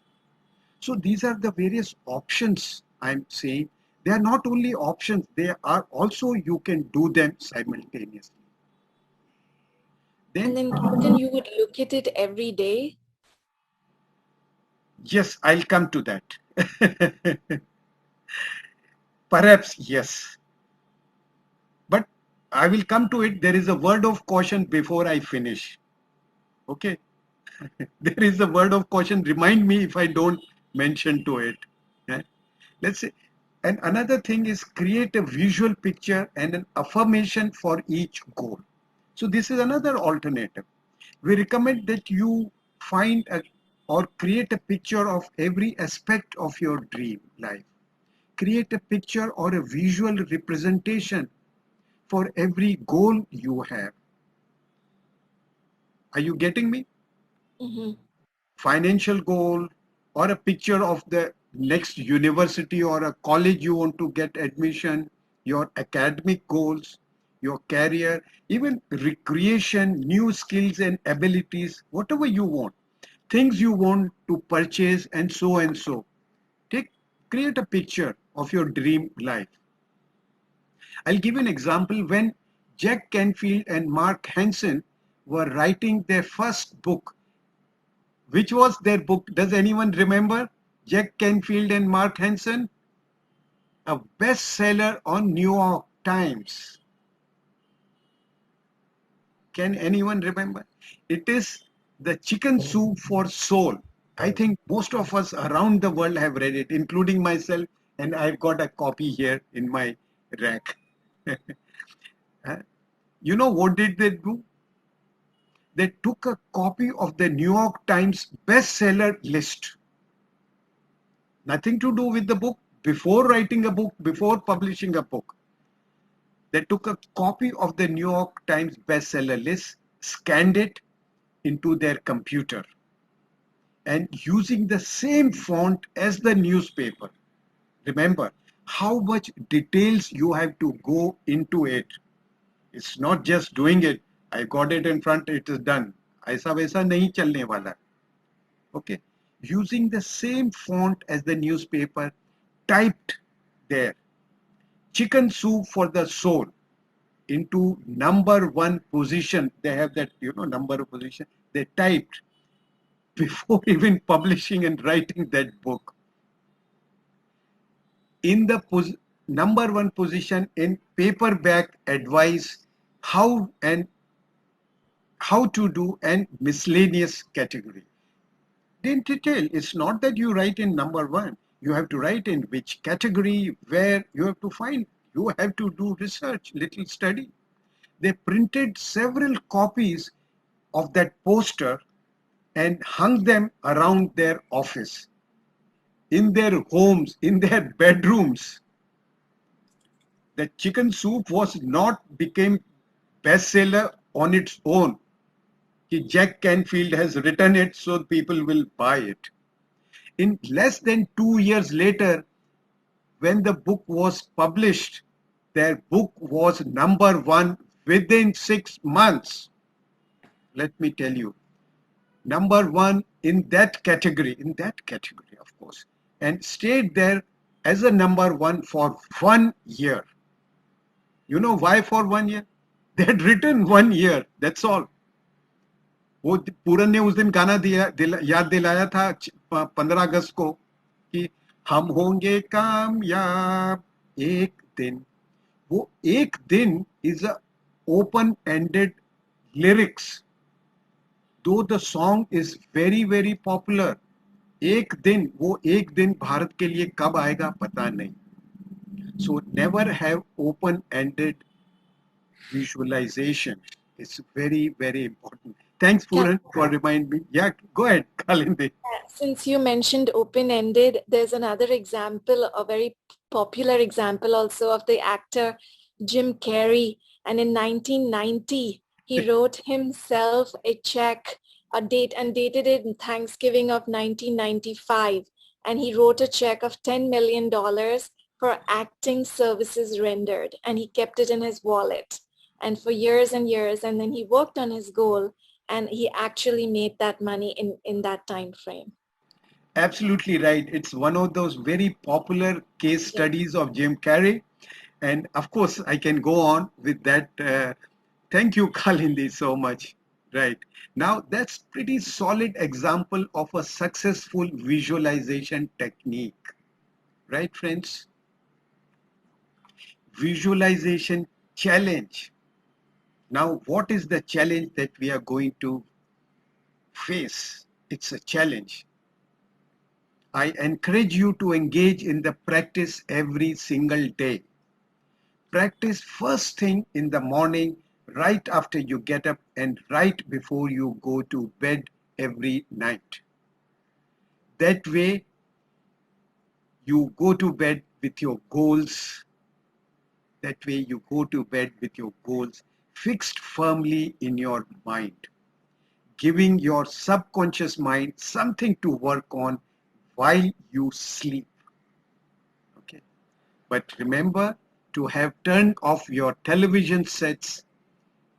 So these are the various options I'm saying. They are not only options, they are also you can do them simultaneously. And Then, then, Captain, you would look at it every day? yes, I'll come to that. Perhaps, yes. But I will come to it. There is a word of caution before I finish. Okay. There is a word of caution. Remind me if I don't mention to it. Yeah. Let's say, and another thing is create a visual picture and an affirmation for each goal. So this is another alternative. We recommend that you find or create a picture of every aspect of your dream life. Create a picture or a visual representation for every goal you have. Are you getting me? Mm-hmm. Financial goal or a picture of the next university or a college you want to get admission, your academic goals, your career, even recreation, new skills and abilities, whatever you want, things you want to purchase and so and so. Create a picture of your dream life. I'll give you an example. When Jack Canfield and Mark Hansen were writing their first book, which was their book? Does anyone remember? Jack Canfield and Mark Hansen, a bestseller on New York Times. Can anyone remember? It is The Chicken Soup for Soul. I think most of us around the world have read it, including myself, and I've got a copy here in my rack. You know what did they do? They took a copy of the New York Times bestseller list. Nothing to do with the book. Before writing a book, before publishing a book, they took a copy of the New York Times bestseller list, scanned it into their computer, and using the same font as the newspaper. Remember how much details you have to go into it. It's not just doing it. I got it in front, it is done. ऐसा वैसा नहीं चलने वाला. Okay. Using the same font as the newspaper, typed there, chicken soup for the soul, into number one position. They have that, number of position. They typed before even publishing and writing that book. In the number one position in paperback advice, how to do and miscellaneous category. In detail, it's not that you write in number one. You have to write in which category, where you have to find. You have to do research, little study. They printed several copies of that poster and hung them around their office, in their homes, in their bedrooms. The chicken soup was not became bestseller on its own. Jack Canfield has written it, so people will buy it. In less than 2 years later, when the book was published, their book was number one within 6 months. Let me tell you, number one in that category, of course, and stayed there as a number one for 1 year. You know why for 1 year? They had written 1 year, that's all. वो पूरन ने उस दिन गाना याद दिलाया था 15 अगस्त को कि हम होंगे कामयाब एक दिन. वो एक दिन is a open ended lyrics. though the song is very, very popular, एक दिन वो एक दिन भारत के लिए कब आएगा पता नहीं. So never have open-ended visualization. It's very, very important. Thanks, Pooran, for reminding me. Yeah, go ahead, Kalindi. Since you mentioned open-ended, there's another example, a very popular example also of the actor Jim Carrey. And in 1990, he wrote himself a check, and dated it in Thanksgiving of 1995. And he wrote a check of $10 million for acting services rendered. And he kept it in his wallet. And for years and years, and then he worked on his goal, and he actually made that money in that time frame. Absolutely right. It's one of those very popular case studies of Jim Carrey. And of course, I can go on with that. Thank you, Kalindi, so much. Right. Now, that's pretty solid example of a successful visualization technique. Right, friends? Visualization challenge. Now, what is the challenge that we are going to face? It's a challenge. I encourage you to engage in the practice every single day. Practice first thing in the morning, right after you get up, and right before you go to bed every night. That way, you go to bed with your goals. That way, you go to bed with your goals fixed firmly in your mind, giving your subconscious mind something to work on while you sleep. Okay. But remember to have turned off your television sets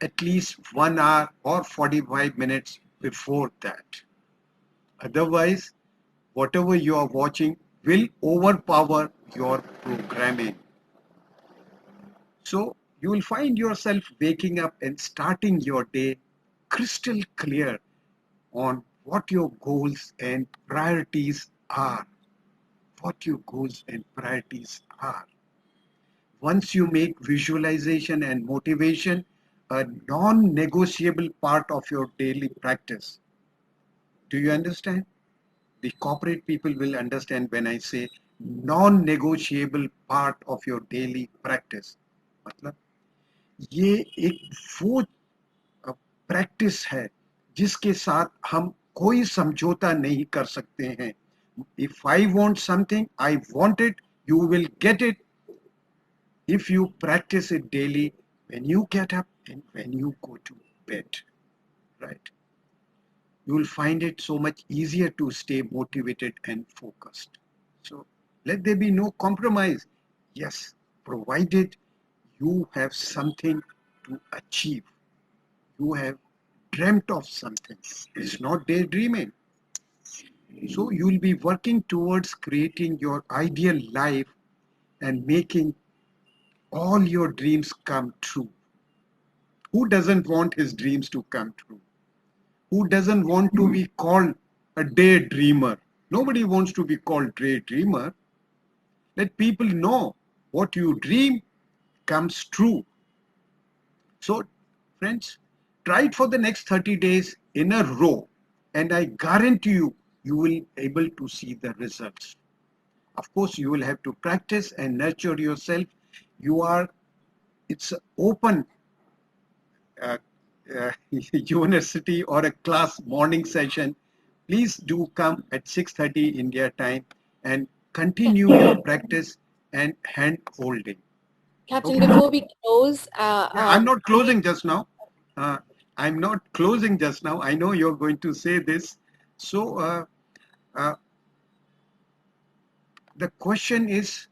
at least 1 hour or 45 minutes before that. Otherwise, whatever you are watching will overpower your programming. So you will find yourself waking up and starting your day crystal clear on what your goals and priorities are. What your goals and priorities are. Once you make visualization and motivation a non-negotiable part of your daily practice. Do you understand? The corporate people will understand when I say non-negotiable part of your daily practice. मतलब ये एक वो practice है जिसके साथ हम कोई समझौता नहीं कर सकते हैं. If I want something, I want it, you will get it if you practice it daily when you get up and when you go to bed, right? You will find it so much easier to stay motivated and focused. So let there be no compromise. Yes, provided you have something to achieve. You have dreamt of something. It's not daydreaming. So you will be working towards creating your ideal life and making all your dreams come true. Who doesn't want his dreams to come true? Who doesn't want to be called a daydreamer? Nobody wants to be called daydreamer. Let people know what you dream comes true. So, friends, try it for the next 30 days in a row, and I guarantee you, you will be able to see the results. Of course, you will have to practice and nurture yourself. It's open university or a class morning session. Please do come at 6:30 India time and continue your practice and hand holding. Captain, Okay. before we close, I'm not closing just now. I'm not closing just now. I know you're going to say this. So the question is,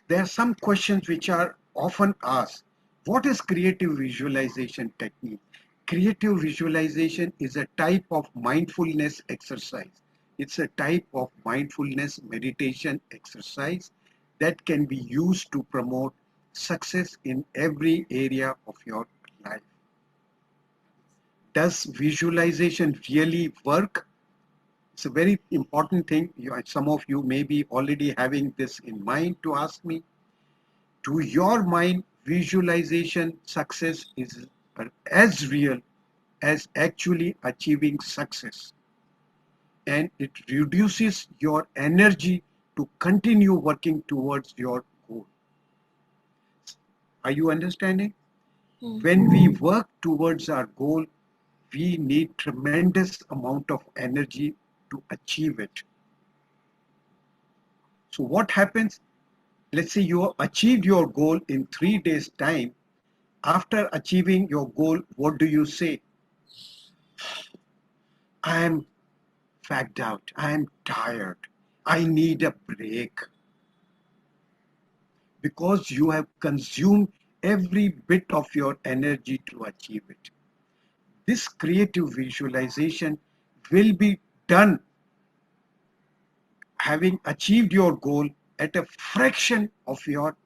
there are some questions which are often asked. What is creative visualization technique? Creative visualization is a type of mindfulness exercise. It's a type of mindfulness meditation exercise that can be used to promote success in every area of your life. Does visualization really work? It's a very important thing. Some of you may be already having this in mind to ask me. To your mind, visualization success is as real as actually achieving success. And it reduces your energy to continue working towards your goal. Are you understanding? When we work towards our goal, we need tremendous amount of energy to achieve it. So what happens? Let's say you achieved your goal in 3 days' time. After achieving your goal, what do you say? I am fagged out. I am tired. I need a break. Because you have consumed every bit of your energy to achieve it. This creative visualization will be done having achieved your goal at a fraction of your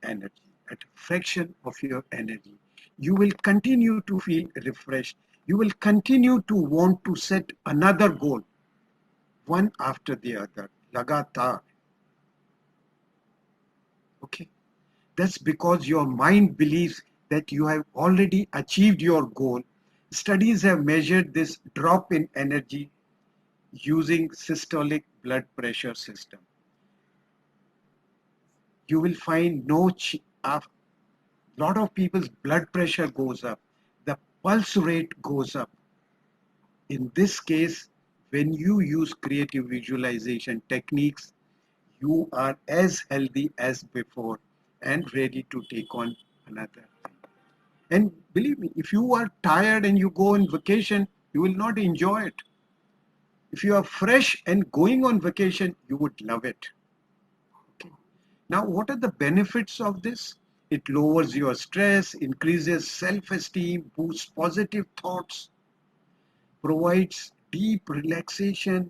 energy, at a fraction of your energy. You will continue to feel refreshed. You will continue to want to set another goal, one after the other, lagatar. Okay, that's because your mind believes that you have already achieved your goal. Studies have measured this drop in energy using systolic blood pressure system. You will find a lot of people's blood pressure goes up, the pulse rate goes up. In this case, when you use creative visualization techniques, you are as healthy as before and ready to take on another thing. And believe me, if you are tired and you go on vacation, you will not enjoy it. If you are fresh and going on vacation, you would love it. Okay. Now, what are the benefits of this? It lowers your stress, increases self-esteem, boosts positive thoughts, provides deep relaxation,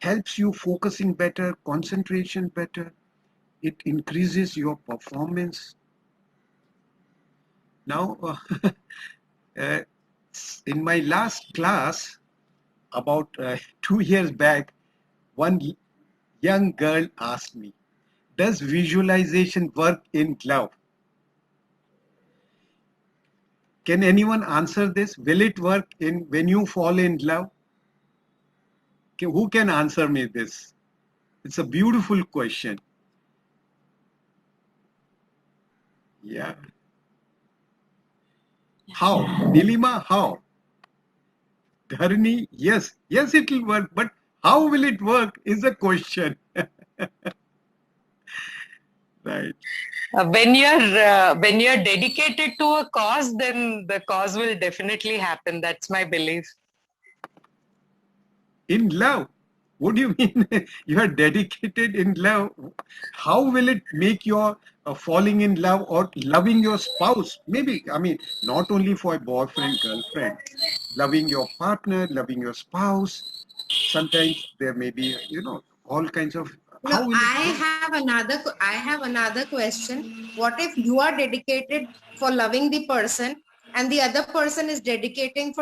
helps you focusing better, concentration better. It increases your performance. Now, in my last class, about 2 years back, one young girl asked me, does visualization work in love? Can anyone answer this? Will it work when you fall in love? Who can answer me this? It's a beautiful question. Yeah. How? Nilima, how? Dharani, yes. Yes, it will work. But how will it work is a question. Right. When you're dedicated to a cause, then the cause will definitely happen. That's my belief. In love? What do you mean? You are dedicated in love. How will it make your falling in love or loving your spouse? Maybe, I mean, not only for a boyfriend, girlfriend, loving your partner, loving your spouse. Sometimes there may be, all kinds of. How No, will it I have another question. What if you are dedicated for loving the person and the other person is dedicated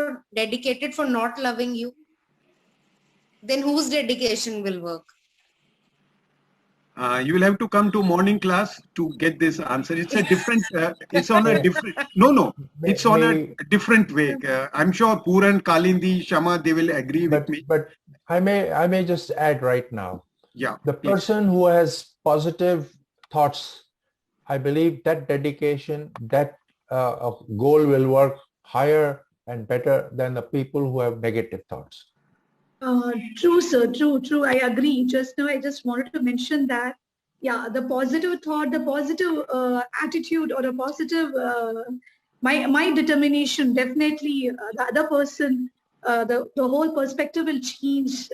for not loving you? Then whose dedication will work? You will have to come to morning class to get this answer. It's a different, it's on a different, no, it's on a different way. I'm sure Puran, Kalindi, Shama, they will agree with me. But I may just add right now. Yeah. The please. person who has positive thoughts, I believe that dedication, that goal will work higher and better than the people who have negative thoughts. True, sir. True. I agree. Just now, I just wanted to mention that, yeah, the positive thought, the positive attitude, or a positive, my determination, definitely the other person, the whole perspective will change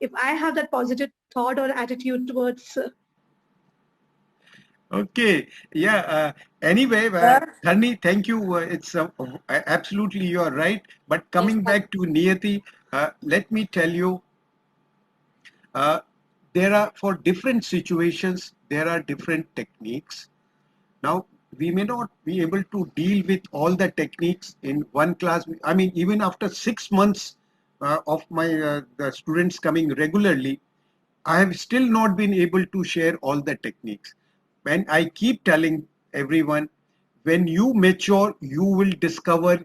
if I have that positive thought or attitude towards. Okay. Yeah. Anyway, Dharni, thank you. It's absolutely you are right. But coming back to Niyati, let me tell you, there are for different situations there are different techniques. Now we may not be able to deal with all the techniques in one class. I mean, even after 6 months of my the students coming regularly, I have still not been able to share all the techniques. And I keep telling everyone, when you mature, you will discover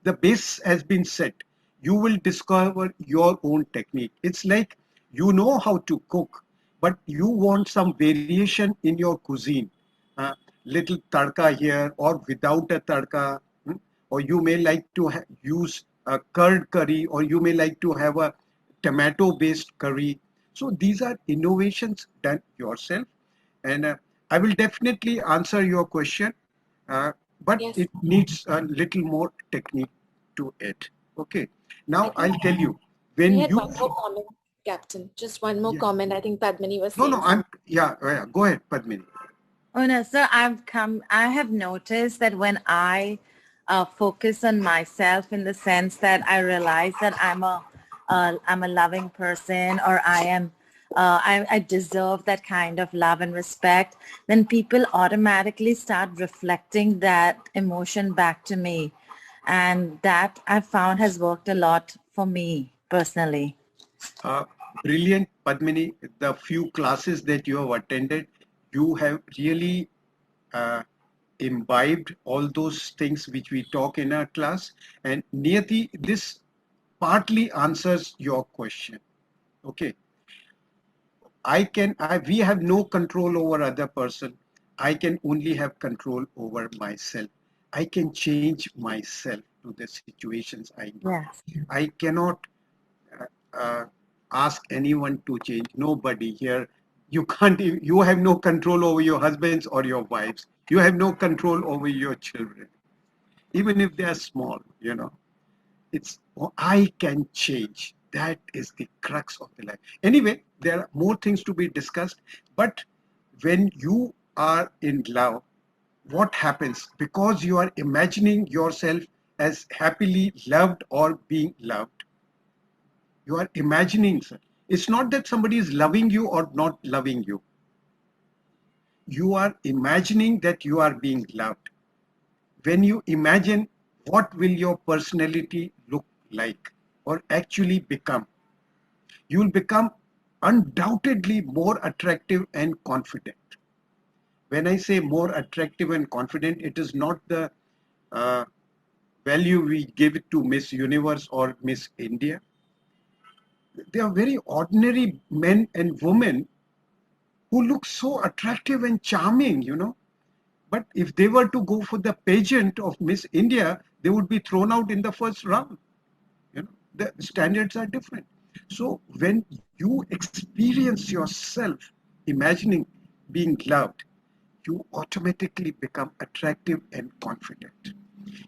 the base has been set. You will discover your own technique. It's like you know how to cook, but you want some variation in your cuisine. Little tadka here or without a tadka, or you may like to use a curd curry, or you may like to have a tomato based curry. So these are innovations done yourself, and I will definitely answer your question, uh, but Yes, it needs a little more technique to it. Okay, I now think I'll tell you, we when had you, one more comment, Captain. Just one more yeah, comment. I think Padmini was no, saying no, something. yeah, go ahead, Padmini. Oh no, so I have noticed that when I focus on myself in the sense that I realize that I'm a loving person, or I deserve that kind of love and respect, then people automatically start reflecting that emotion back to me. And that I found has worked a lot for me personally. Uh, Brilliant, Padmini. The few classes that you have attended, you have really uh, imbibed all those things which we talk in our class. And Niyati, this partly answers your question. Okay, we have no control over other person. I can only have control over myself. I can change myself to the situations I know. Yes. I cannot uh, uh, ask anyone to change. Nobody here. You can't. You have no control over your husbands or your wives. You have no control over your children, even if they are small. It's, oh, I can change. That is the crux of the life. Anyway, there are more things to be discussed. But when you are in love, what happens? Because you are imagining yourself as happily loved or being loved, you are imagining. It's not that somebody is loving you or not loving you. You are imagining that you are being loved. When you imagine, what will your personality look like or actually become? You will become undoubtedly more attractive and confident. When I say more attractive and confident, it is not the uh, value we give it to Miss Universe or Miss India. They are very ordinary men and women who look so attractive and charming. But if they were to go for the pageant of Miss India, they would be thrown out in the first round. The standards are different. So when you experience yourself imagining being loved, you automatically become attractive and confident.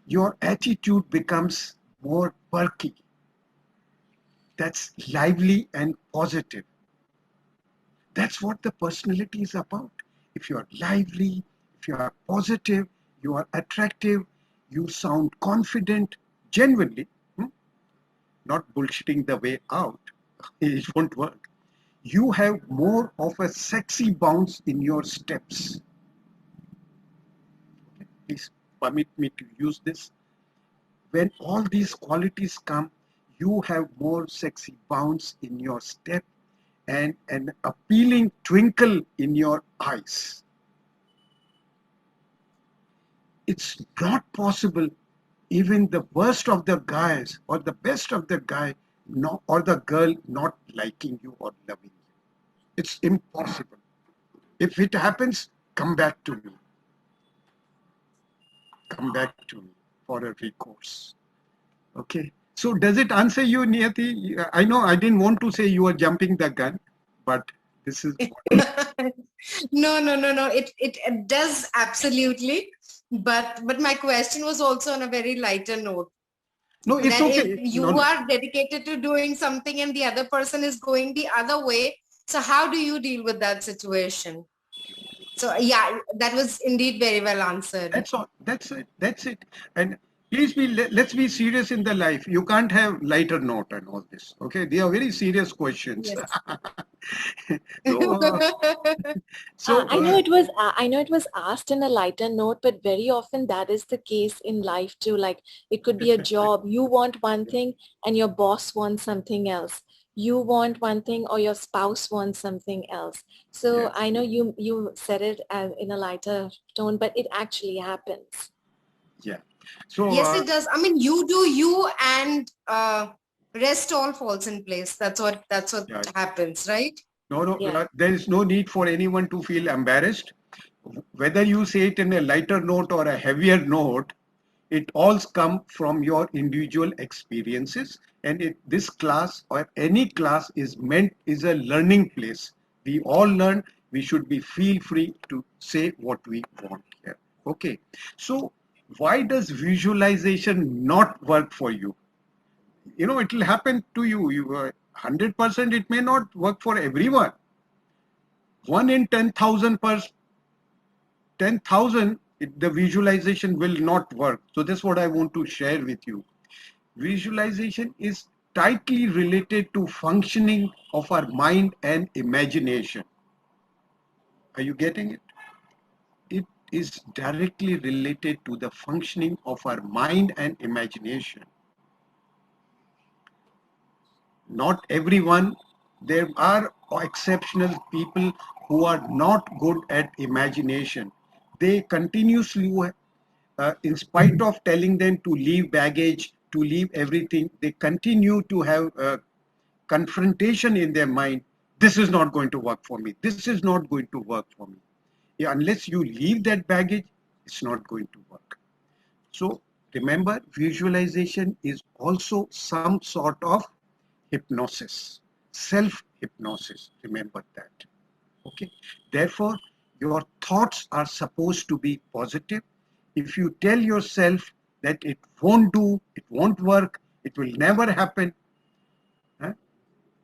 Your attitude becomes more perky. That's lively and positive. That's what the personality is about. If you are lively, if you are positive, you are attractive, you sound confident, genuinely, not bullshitting the way out, it won't work. You have more of a sexy bounce in your steps. Please permit me to use this. When all these qualities come, you have more sexy bounce in your step and an appealing twinkle in your eyes. It's not possible even the worst of the guys or the best of the guy or the girl not liking you or loving you. It's impossible. If it happens, come back to me. Come back to me for a recourse. Okay. So does it answer you, Niyati? I know I didn't want to say you are jumping the gun, but this is No. It does absolutely. But my question was also on a very lighter note. no, it's That if okay. you No. are dedicated to doing something and the other person is going the other way, so how do you deal with that situation? So yeah, that was indeed very well answered. That's all. That's it. That's it. And please let's be serious in the life. You can't have lighter note and all this. Okay, they are very serious questions. Yes. so, I know it was I know it was asked in a lighter note, but very often that is the case in life too. Like it could be a job. You want one thing and your boss wants something else. You want one thing or your spouse wants something else. So yes. I know you said it in a lighter tone, but it actually happens. Yeah. So Yes, it does. I mean, you do you, and rest all falls in place. That's what yeah. happens, right? No, Yeah. there is no need for anyone to feel embarrassed. Whether you say it in a lighter note or a heavier note, it all comes from your individual experiences. And this class or any class is a learning place. We all learn. We should be feel free to say what we want here. Okay. So why does visualization not work for you? You know, it will happen to you. 100%, it may not work for everyone. 1 in 10,000 per 10,000, the visualization will not work. So that's what I want to share with you. Visualization is tightly related to functioning of our mind and imagination. Are you getting it? It is directly related to the functioning of our mind and imagination. Not everyone, there are exceptional people who are not good at imagination. They continuously, in spite of telling them to leave baggage, to leave everything, they continue to have confrontation in their mind. This is not going to work for me. This is not going to work for me. Yeah, unless you leave that baggage, it's not going to work. So remember, visualization is also some sort of hypnosis, self-hypnosis. Remember that. Okay. Therefore, your thoughts are supposed to be positive. If you tell yourself that it won't do, it won't work, it will never happen,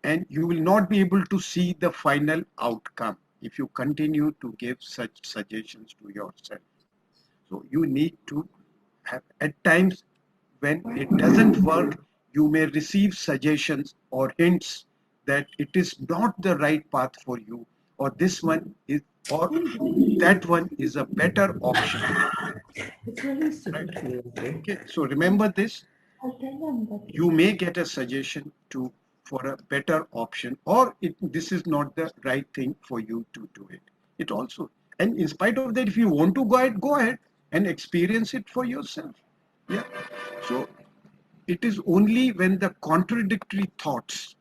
and you will not be able to see the final outcome if you continue to give such suggestions to yourself. So you need to have, at times when it doesn't work, you may receive suggestions or hints that it is not the right path for you, or this one is, or that one is a better option. Right? Okay, so remember this. You may get a suggestion for a better option, or this is not the right thing for you to do it. It also, and in spite of that, if you want to go ahead and experience it for yourself. Yeah. So it is only when the contradictory thoughts,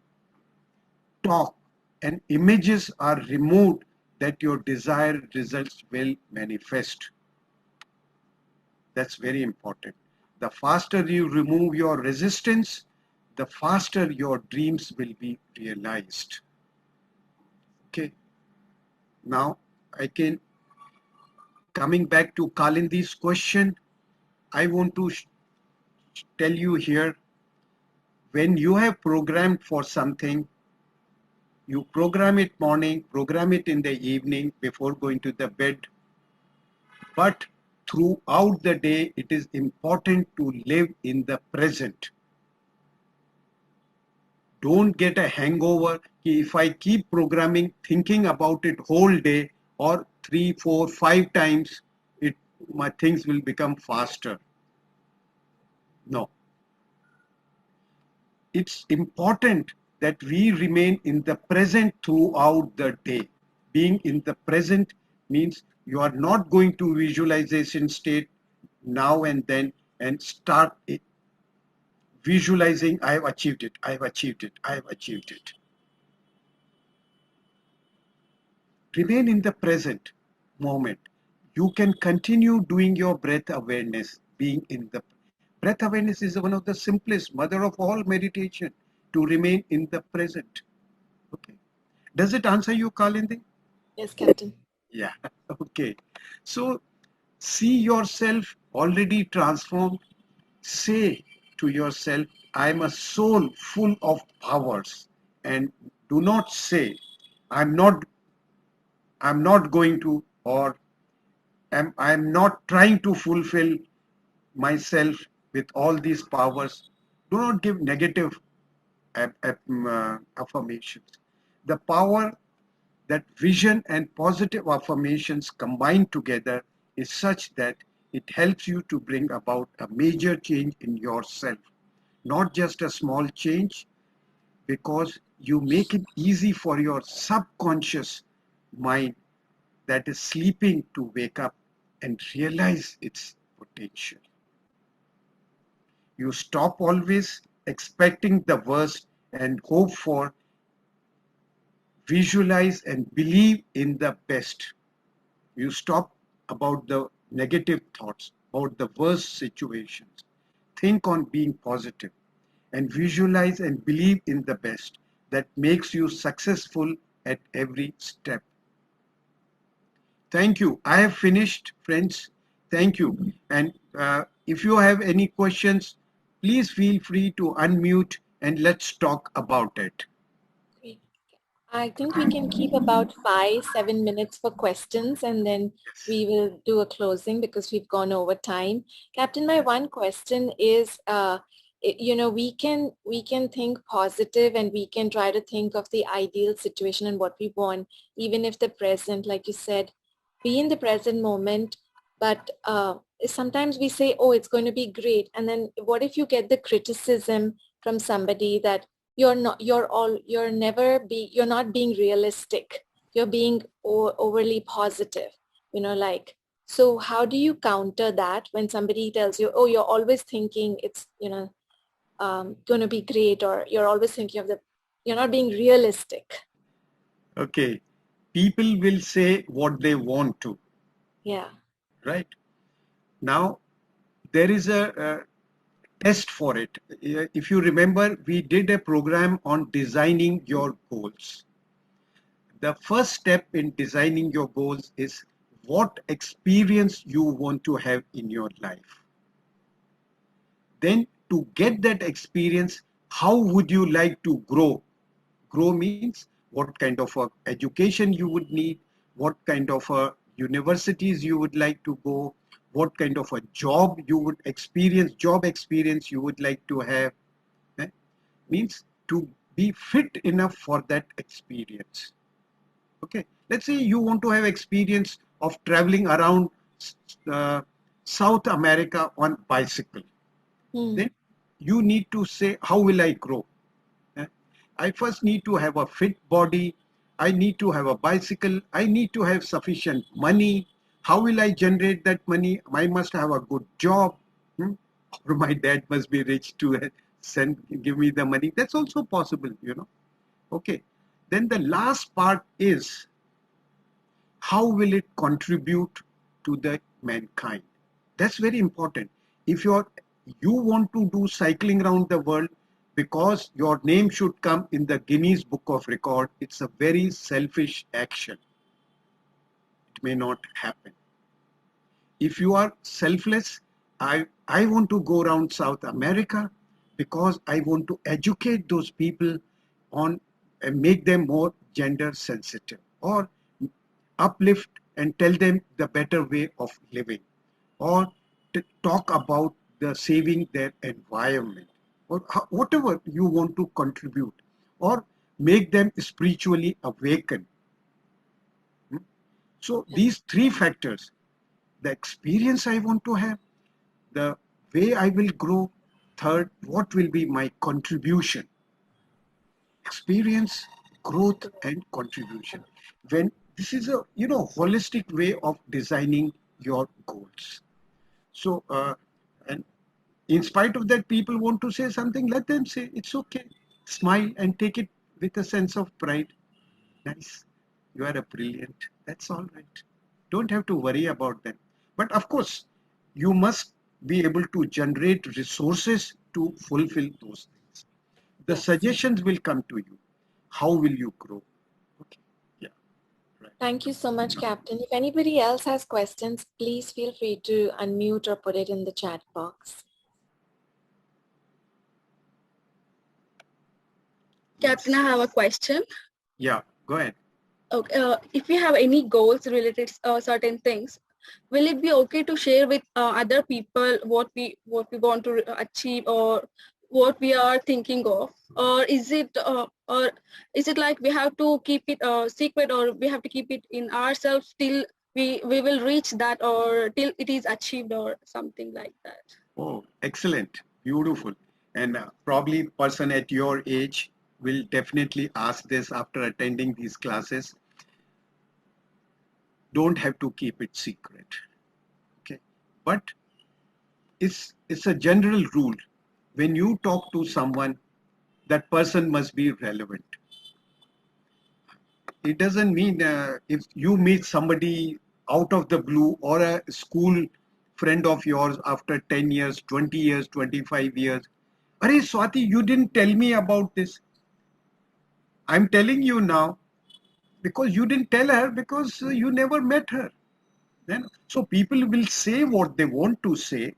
talk, and images are removed that your desired results will manifest. That's very important. The faster you remove your resistance, the faster your dreams will be realized. Okay. Now, coming back to Kalindi's question, I want to tell you here, when you have programmed for something, you program it morning, program it in the evening before going to the bed. But throughout the day, it is important to live in the present. Don't get a hangover. If I keep programming, thinking about it whole day or 3, 4, 5 times, my things will become faster. No. It's important that we remain in the present throughout the day. Being in the present means you are not going to visualization state now and then and start visualizing, I have achieved it, I have achieved it, I have achieved it. Remain in the present moment. You can continue doing your breath awareness, being in the breath awareness is one of the simplest, mother of all meditation, to remain in the present. Okay. Does it answer you, Kalindi? Yes, Captain. Yeah. Okay. So see yourself already transformed. Say to yourself, I am a soul full of powers. And do not say, I'm not going to, or I'm not trying to fulfill myself with all these powers. Do not give negative affirmations. The power, that vision and positive affirmations combined together is such that it helps you to bring about a major change in yourself, not just a small change, because you make it easy for your subconscious mind that is sleeping to wake up and realize its potential. You stop always expecting the worst and hope for, visualize and believe in the best. You stop about the negative thoughts, about the worst situations. Think on being positive and visualize and believe in the best that makes you successful at every step. Thank you. I have finished, friends. Thank you. And if you have any questions, please feel free to unmute and let's talk about it. Great. I think we can keep about 5-7 minutes for questions, and then we will do a closing because we've gone over time. Captain, my one question is, we can think positive and we can try to think of the ideal situation and what we want, even if the present, like you said, be in the present moment. But sometimes we say, oh, it's going to be great. And then what if you get the criticism from somebody that you're not being realistic, you're being overly positive, so how do you counter that when somebody tells you, oh, you're always thinking it's going to be great, or you're always thinking you're not being realistic? Okay. People will say what they want to. Yeah. Right. Now, there is a test for it. If you remember, we did a program on designing your goals. The first step in designing your goals is what experience you want to have in your life. Then to get that experience, how would you like to grow? Grow means what kind of education you would need, what kind of universities you would like to go, what kind of a job you would experience, job experience you would like to have. Means to be fit enough for that experience. Okay, let's say you want to have experience of traveling around South America on bicycle. Then you need to say, how will I grow? I first need to have a fit body. I need to have a bicycle. I need to have sufficient money. How will I generate that money? I must have a good job. Or my dad must be rich to give me the money. That's also possible, Okay. Then the last part is, how will it contribute to the mankind? That's very important. If you want to do cycling around the world because your name should come in the Guinness Book of Record, it's a very selfish action. It may not happen. If you are selfless, I want to go around South America because I want to educate those people on and make them more gender sensitive, or uplift and tell them the better way of living, or to talk about the saving their environment, or whatever you want to contribute, or make them spiritually awaken. So these three factors, the experience I want to have, the way I will grow, third, what will be my contribution? Experience, growth, and contribution. When this is a holistic way of designing your goals. So and in spite of that, people want to say something, let them say, it's okay. Smile and take it with a sense of pride. Nice, you are a brilliant. That's all right. Don't have to worry about them. But of course, you must be able to generate resources to fulfill those things. The suggestions will come to you. How will you grow? Okay. Yeah. Right. Thank you so much, Captain. If anybody else has questions, please feel free to unmute or put it in the chat box. Captain, I have a question. Yeah, go ahead. Okay, if you have any goals related to certain things, will it be okay to share with other people what we want to achieve, or what we are thinking of, or is it like we have to keep it secret, or we have to keep it in ourselves till we will reach that, or till it is achieved, or something like that? Oh, excellent, beautiful, and probably person at your age will definitely ask this after attending these classes. Don't have to keep it secret, okay? But it's a general rule. when you talk to someone, that person must be relevant. It doesn't mean if you meet somebody out of the blue or a school friend of yours after 10 years, 20 years, 25 years. Arey Swati, you didn't tell me about this. I'm telling you now because you didn't tell her because you never met her. Then, so people will say what they want to say,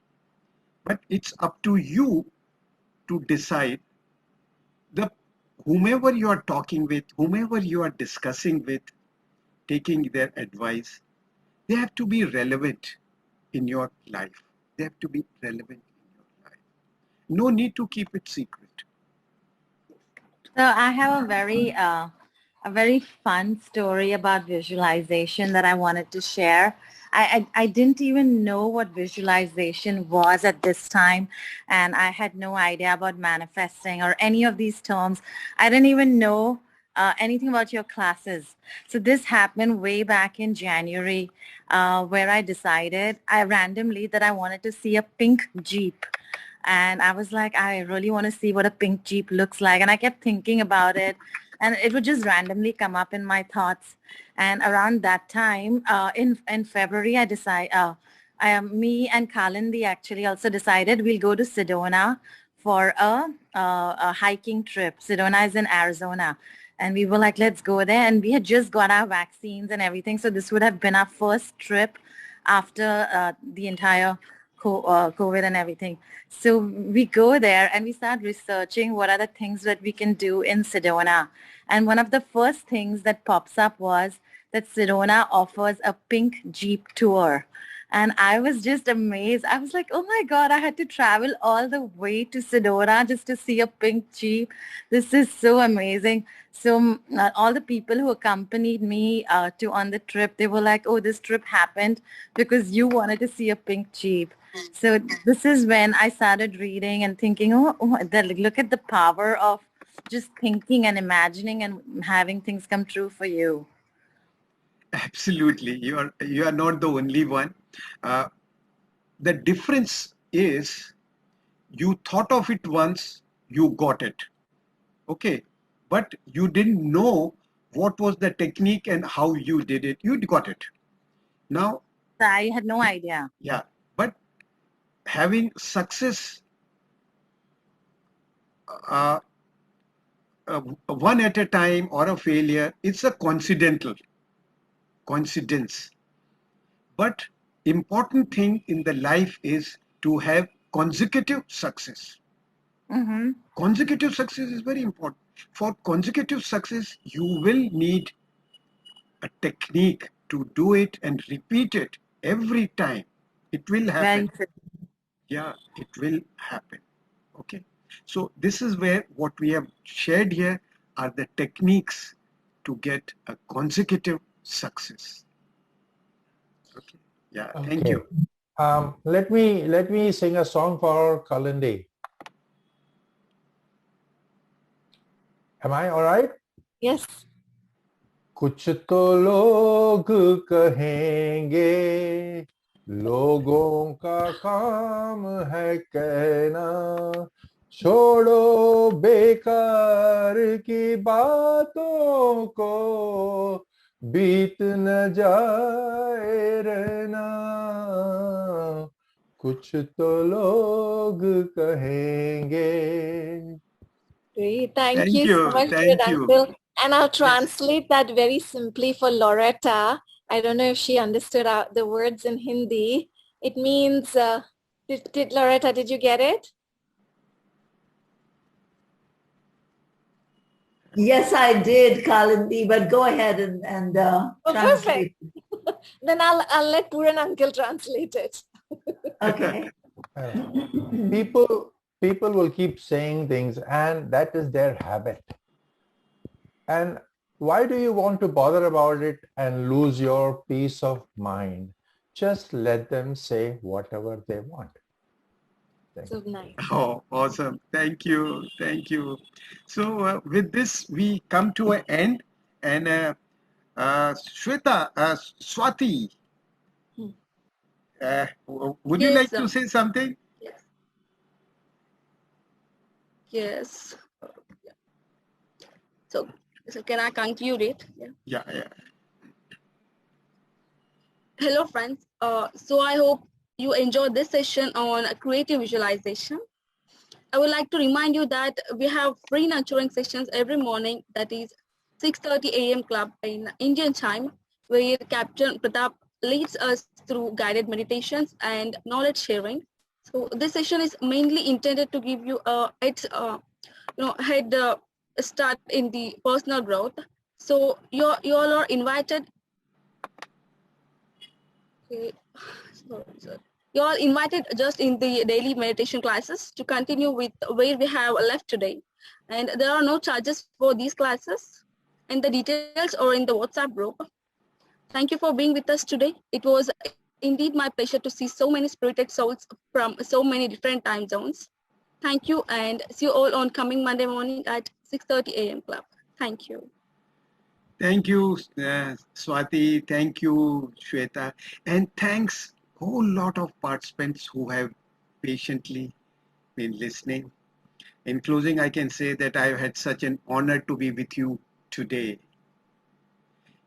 but it's up to you to decide the whomever you are talking with, whomever you are discussing with, taking their advice, they have to be relevant in your life. They have to be relevant in your life. No need to keep it secret. So I have a very fun story about visualization that I wanted to share. I didn't even know what visualization was at this time, and I had no idea about manifesting or any of these terms. I didn't even know anything about your classes. So this happened way back in January, where I decided randomly that I wanted to see a pink Jeep. And I was like, I really want to see what a pink Jeep looks like. And I kept thinking about it, and it would just randomly come up in my thoughts. And around that time, in February, me and Kalindi actually also decided we'll go to Sedona for a hiking trip. Sedona is in Arizona. And we were like, let's go there. And we had just got our vaccines and everything. So this would have been our first trip after the entire COVID and everything. So we go there and we start researching what are the things that we can do in Sedona. And one of the first things that pops up was that Sedona offers a pink Jeep tour. And I was just amazed. I was like, oh my God, I had to travel all the way to Sedona just to see a pink Jeep. This is so amazing. So all the people who accompanied me on the trip, they were like, oh, this trip happened because you wanted to see a pink Jeep. So this is when I started reading and thinking, look at the power of just thinking and imagining and having things come true for you. Absolutely, you are not the only one. The difference is you thought of it once, you got it. Okay, but you didn't know what was the technique and how you did it. You got it. Now, I had no idea. Yeah, but having success uh, one at a time or a failure, it's a coincidence. But important thing in the life is to have consecutive success. Mm-hmm. Consecutive success is very important. For consecutive success, you will need a technique to do it and repeat it every time. It will happen. Yeah, it will happen. Okay. So this is where what we have shared here are the techniques to get a consecutive success. Okay. Yeah. Thank Okay. you. Let me sing a song for Kalindi. Am I all right? Yes. कुछ तो लोग कहेंगे, लोगों का काम है कहना, छोड़ो बेकार की बातों को, बीत न जाए रहना, कुछ तो लोग कहेंगे. Great. Thank Thank you so you. much, Thank you. Uncle. And I'll translate that very simply for Loretta. I don't know if she understood the words in Hindi. It means, Loretta, did you get it? Yes, I did, Kalindi, but go ahead and translate. Perfect. Then I'll let Puran Uncle translate it. Okay. People will keep saying things, and that is their habit. And why do you want to bother about it and lose your peace of mind? Just let them say whatever they want. So nice. Oh, awesome. Thank you. Thank you. So with this, we come to an end. And Shweta, Swati, would you Yes, like sir. to say something? Yes. Yes. So can I conclude it? Yeah. Yeah. Hello, friends. So I hope you enjoyed this session on creative visualization. I would like to remind you that we have free nurturing sessions every morning, that is 6:30 a.m. club in Indian time, where Captain Pratap leads us through guided meditations and knowledge sharing. So this session is mainly intended to give you a head start in the personal growth. So you all are invited. Okay. Sorry. You are invited just in the daily meditation classes to continue with where we have left today. And there are no charges for these classes. And the details are in the WhatsApp group. Thank you for being with us today. It was indeed my pleasure to see so many spirited souls from so many different time zones. Thank you, and see you all on coming Monday morning at 6:30 a.m. club. Thank you. Thank you, Swati. Thank you, Shweta. And thanks whole lot of participants who have patiently been listening. In closing, I can say that I've had such an honor to be with you today.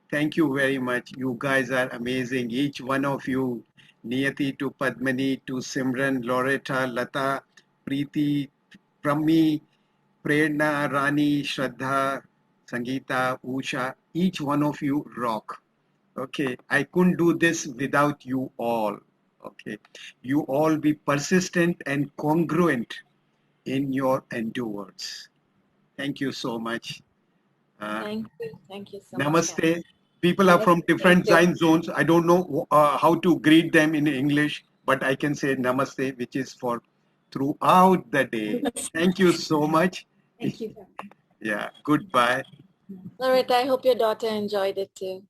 Thank you very much. You guys are amazing. Each one of you, Niyati to Padmani to Simran, Loretta, Lata, Preeti, Prami, Prerna, Rani, Shraddha, Sangeeta, Usha, each one of you rock. Okay, I couldn't do this without you all. Okay, you all be persistent and congruent in your endeavors. Thank you so much. Thank you so much. Namaste. People are from different time zones. I don't know how to greet them in English, but I can say namaste, which is for throughout the day. Thank you so much. Thank you. Yeah, goodbye. Loretta, I hope your daughter enjoyed it too.